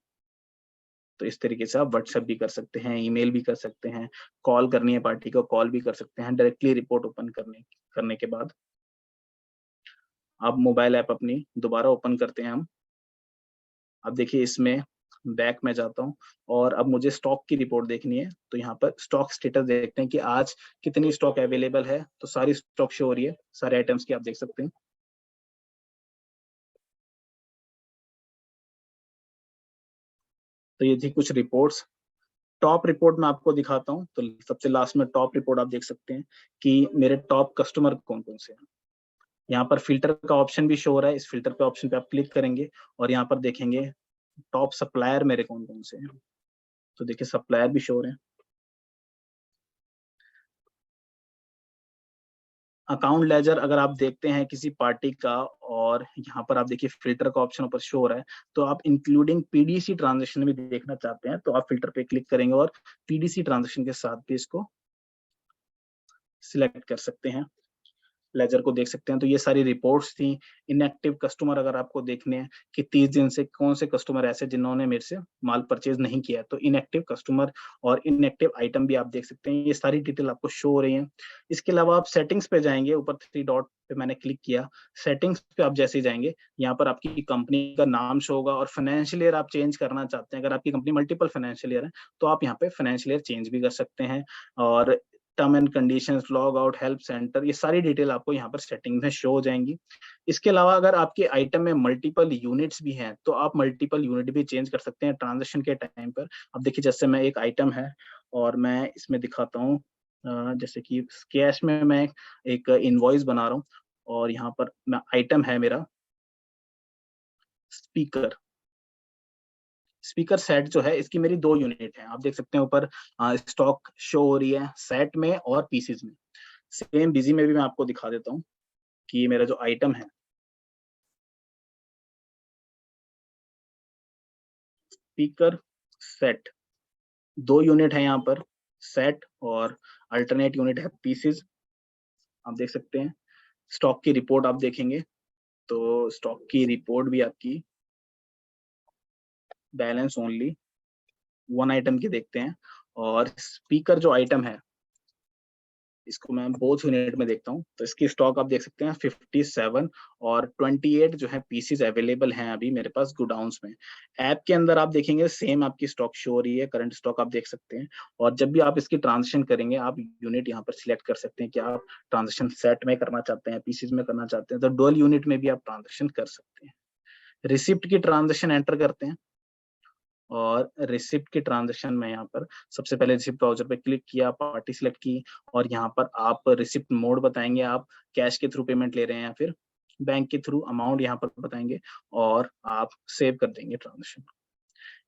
तो इस तरीके से आप व्हाट्सएप भी कर सकते हैं, ईमेल भी कर सकते हैं, कॉल करनी है पार्टी को कॉल भी कर सकते हैं डायरेक्टली रिपोर्ट ओपन करने के बाद। अब मोबाइल ऐप अपनी दोबारा ओपन करते हैं हम। अब देखिए इसमें बैक में जाता हूँ और अब मुझे स्टॉक की रिपोर्ट देखनी है तो यहाँ पर स्टॉक स्टेटस देखते हैं कि आज कितनी स्टॉक अवेलेबल है। तो सारी स्टॉक शो हो रही है, सारे आइटम्स की आप देख सकते हैं। तो ये थी कुछ रिपोर्ट्स। टॉप रिपोर्ट मैं आपको दिखाता हूँ तो सबसे लास्ट में टॉप रिपोर्ट आप देख सकते हैं कि मेरे टॉप कस्टमर कौन कौन से हैं। यहाँ पर फिल्टर का ऑप्शन भी शो हो रहा है, इस फिल्टर पे ऑप्शन पे आप क्लिक करेंगे और यहाँ पर देखेंगे टॉप सप्लायर मेरे कौन कौन से हैं। तो देखिए सप्लायर भी शो हो रहे हैं। अकाउंट लेजर अगर आप देखते हैं किसी पार्टी का और यहाँ पर आप देखिए फिल्टर का ऑप्शन ऊपर शो हो रहा है, तो आप इंक्लूडिंग पीडीसी ट्रांजेक्शन भी देखना चाहते हैं तो आप फिल्टर पे क्लिक करेंगे और पीडीसी ट्रांजेक्शन के साथ भी इसको सिलेक्ट कर सकते हैं। लेजर को देख सकते हैं तो ये सारी रिपोर्ट्स थी। इनएक्टिव कस्टमर अगर आपको देखने हैं कि 30 दिन से कौन से कस्टमर ऐसे जिन्होंने मेरे से माल परचेज नहीं किया है, तो इनएक्टिव कस्टमर और इनएक्टिव आइटम भी आप देख सकते हैं। ये सारी डिटेल आपको शो हो रही है। इसके अलावा आप सेटिंग्स पे जाएंगे, ऊपर 3 डॉट पे मैंने क्लिक किया। सेटिंग्स पे आप जैसे ही जाएंगे यहाँ पर आपकी कंपनी का नाम शो होगा और फाइनेंशियल ईयर आप चेंज करना चाहते हैं। अगर आपकी कंपनी मल्टीपल फाइनेंशियल ईयर है तो आप यहाँ पे फाइनेंशियल ईयर चेंज भी कर सकते हैं। और term and conditions, log out, help centre, ये सारी डिटेल आपको यहाँ पर सेटिंग में शो हो जाएंगी। इसके अलावा अगर आपके आइटम में मल्टीपल यूनिट्स भी हैं तो आप मल्टीपल यूनिट भी चेंज कर सकते हैं ट्रांजेक्शन के टाइम पर। अब देखिए जैसे मैं एक आइटम है और मैं इसमें दिखाता हूँ, जैसे कि कैश में मैं एक इनवॉइस बना रहा हूँ और यहाँ पर मैं आइटम है मेरा स्पीकर। स्पीकर सेट जो है इसकी मेरी 2 यूनिट है, आप देख सकते हैं ऊपर स्टॉक शो हो रही है सेट में और पीसीज में। सेम बिजी में भी मैं आपको दिखा देता हूँ कि ये मेरा जो आइटम है स्पीकर सेट, 2 यूनिट है यहाँ पर सेट और अल्टरनेट यूनिट है पीसीज। आप देख सकते हैं स्टॉक की रिपोर्ट आप देखेंगे तो स्टॉक की रिपोर्ट भी आपकी बैलेंस ओनली 1 आइटम की देखते हैं। और स्पीकर जो आइटम है इसको मैं बोथ यूनिट में देखता हूँ, तो इसकी स्टॉक आप देख सकते हैं 57 और 28 जो है पीसीज अवेलेबल हैं अभी मेरे पास गोडाउन्स में। ऐप के अंदर आप देखेंगे सेम आपकी स्टॉक शो हो रही है, करंट स्टॉक आप देख सकते हैं। और जब भी आप इसकी ट्रांजेक्शन करेंगे, आप यूनिट यहाँ पर सिलेक्ट कर सकते हैं कि आप ट्रांजेक्शन सेट में करना चाहते हैं, पीसीज में करना चाहते हैं, तो डुअल यूनिट में भी आप ट्रांजेक्शन कर सकते हैं। रिसिप्ट की ट्रांजेक्शन एंटर करते हैं और रिसिप्ट की ट्रांजेक्शन में यहाँ पर सबसे पहले रिसिप्ट ब्राउजर पे क्लिक किया, पार्टी सिलेक्ट की और यहाँ पर आप रिसिप्ट मोड बताएंगे, आप कैश के थ्रू पेमेंट ले रहे हैं या फिर बैंक के थ्रू, अमाउंट यहाँ पर बताएंगे और आप सेव कर देंगे ट्रांजेक्शन।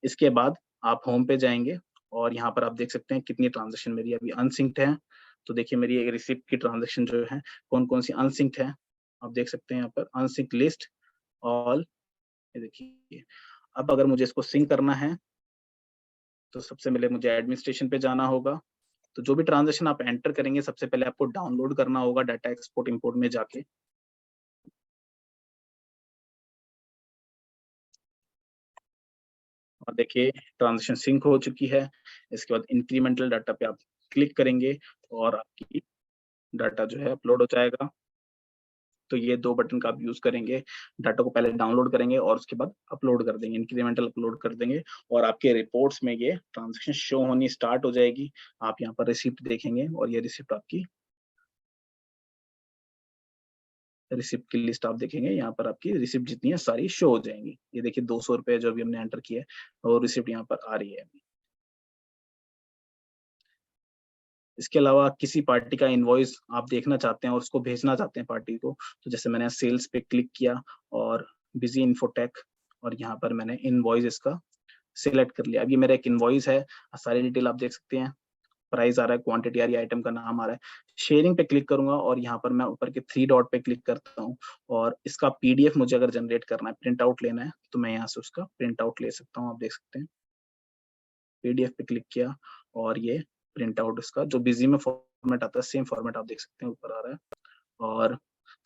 इसके बाद आप होम पे जाएंगे और यहाँ पर आप देख सकते हैं कितनी ट्रांजेक्शन मेरी अभी अनसिंक्ड है। तो देखिए मेरी एक रिसिप्ट की ट्रांजेक्शन जो है कौन कौन सी अनसिंक्ड है, आप देख सकते हैं यहाँ पर अनसिंक्ड लिस्ट ऑल, ये देखिए। अब अगर मुझे इसको सिंक करना है तो सबसे पहले मुझे एडमिनिस्ट्रेशन पे जाना होगा। तो जो भी ट्रांजेक्शन आप एंटर करेंगे सबसे पहले आपको डाउनलोड करना होगा डाटा एक्सपोर्ट इंपोर्ट में जाके। और देखिए ट्रांजेक्शन सिंक हो चुकी है। इसके बाद इंक्रीमेंटल डाटा पे आप क्लिक करेंगे और आपकी डाटा जो है अपलोड हो जाएगा। तो ये दो बटन का आप यूज करेंगे, डाटा को पहले डाउनलोड करेंगे और उसके बाद अपलोड कर देंगे, इंक्रीमेंटल अपलोड कर देंगे और आपके रिपोर्ट्स में ये ट्रांजेक्शन शो होनी स्टार्ट हो जाएगी। आप यहाँ पर रिसिप्ट देखेंगे और ये रिसिप्ट आपकी रिसिप्ट की लिस्ट आप देखेंगे, यहाँ पर आपकी रिसिप्ट जितनी है सारी शो हो जाएंगी। ये देखिए 200 रुपए जो अभी हमने एंटर किया है और रिसिप्ट यहाँ पर आ रही है। इसके अलावा किसी पार्टी का इनवॉइस आप देखना चाहते हैं और उसको भेजना चाहते हैं पार्टी को, तो जैसे मैंने सेल्स पे क्लिक किया और बिजी इन्फोटेक और यहाँ पर मैंने इनवॉइस इसका सिलेक्ट कर लिया। अब ये मेरा एक इनवॉइस है, सारी डिटेल आप देख सकते हैं, प्राइस आ रहा है, क्वांटिटी आ रही है, आइटम का नाम आ रहा है। शेयरिंग पे क्लिक करूंगा और यहाँ पर मैं ऊपर के 3 डॉट पे क्लिक करता हूँ और इसका पीडीएफ मुझे अगर जनरेट करना है, प्रिंट आउट लेना है, तो मैं यहाँ से उसका प्रिंट आउट ले सकता हूँ। आप देख सकते हैं पीडीएफ पे क्लिक किया और ये प्रिंट आउट इसका जो बिजी में फॉर्मेट आता है सेम फॉर्मेट आप देख सकते हैं ऊपर आ रहा है और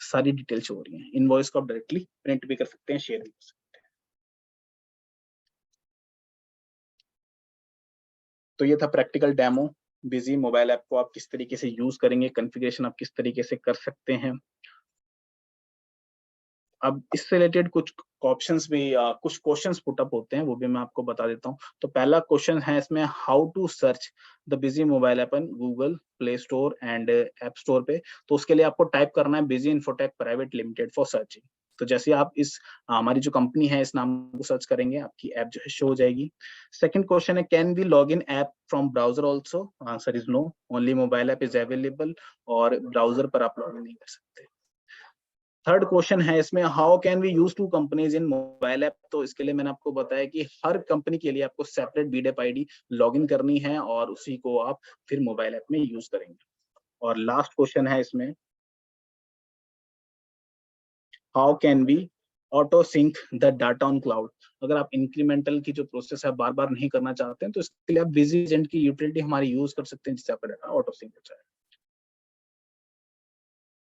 सारी डिटेल्स हो रही हैं। इनवॉइस को आप डायरेक्टली प्रिंट भी कर सकते हैं, शेयर भी कर सकते हैं। तो ये था practical demo. Busy mobile app को आप किस तरीके से यूज करेंगे, कॉन्फ़िगरेशन आप किस तरीके से कर सकते हैं। अब इससे रिलेटेड कुछ ऑप्शंस भी कुछ क्वेश्चंस पुट अप होते हैं, वो भी मैं आपको बता देता हूँ। तो पहला क्वेश्चन है इसमें, how to search the Busy mobile app on Google Play Store and App Store पे। तो उसके लिए आपको टाइप करना है Busy Infotech Private Limited for searching. तो जैसे आप इस हमारी जो कंपनी है इस नाम को सर्च करेंगे, आपकी ऐप जो है शो हो जाएगी। सेकंड क्वेश्चन है, can we log in app from browser also. Answer is no, only mobile app is available और ब्राउजर पर आप लॉग इन नहीं कर सकते। थर्ड क्वेश्चन है इसमें, how can we use two companies in mobile app. तो इसके लिए मैंने आपको बताया कि हर कंपनी के लिए आपको सेपरेट बीडेप आईडी लॉगिन करनी है और उसी को आप फिर मोबाइल ऐप में यूज करेंगे। और लास्ट क्वेश्चन है इसमें, how can we auto sync the data on cloud. अगर आप इंक्रीमेंटल की जो प्रोसेस है बार बार नहीं करना चाहते हैं तो इसके लिए आप बिजी एजेंट की यूटिलिटी हमारी यूज कर सकते हैं जिससे आपका डाटा ऑटो सिंक हो जाए।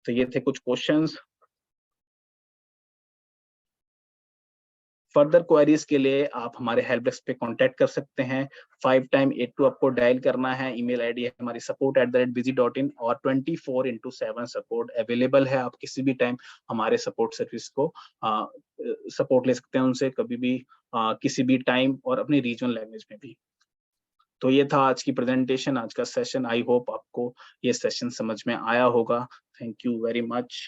तो ये थे कुछ क्वेश्चंस। फर्दर क्वेरीज के लिए आप हमारे हेल्प डेस्क पे कांटेक्ट कर सकते हैं। 5 टाइम 82 आपको डायल करना है। ईमेल आईडी है हमारी support@busy.in और 24/7 सपोर्ट अवेलेबल है। आप किसी भी टाइम हमारे सपोर्ट सर्विस को सपोर्ट ले सकते हैं उनसे, कभी भी किसी भी टाइम और अपनी रीजनल लैंग्वेज में भी। तो ये था आज की प्रेजेंटेशन, आज का सेशन। आई होप आपको ये सेशन समझ में आया होगा। Thank you very much.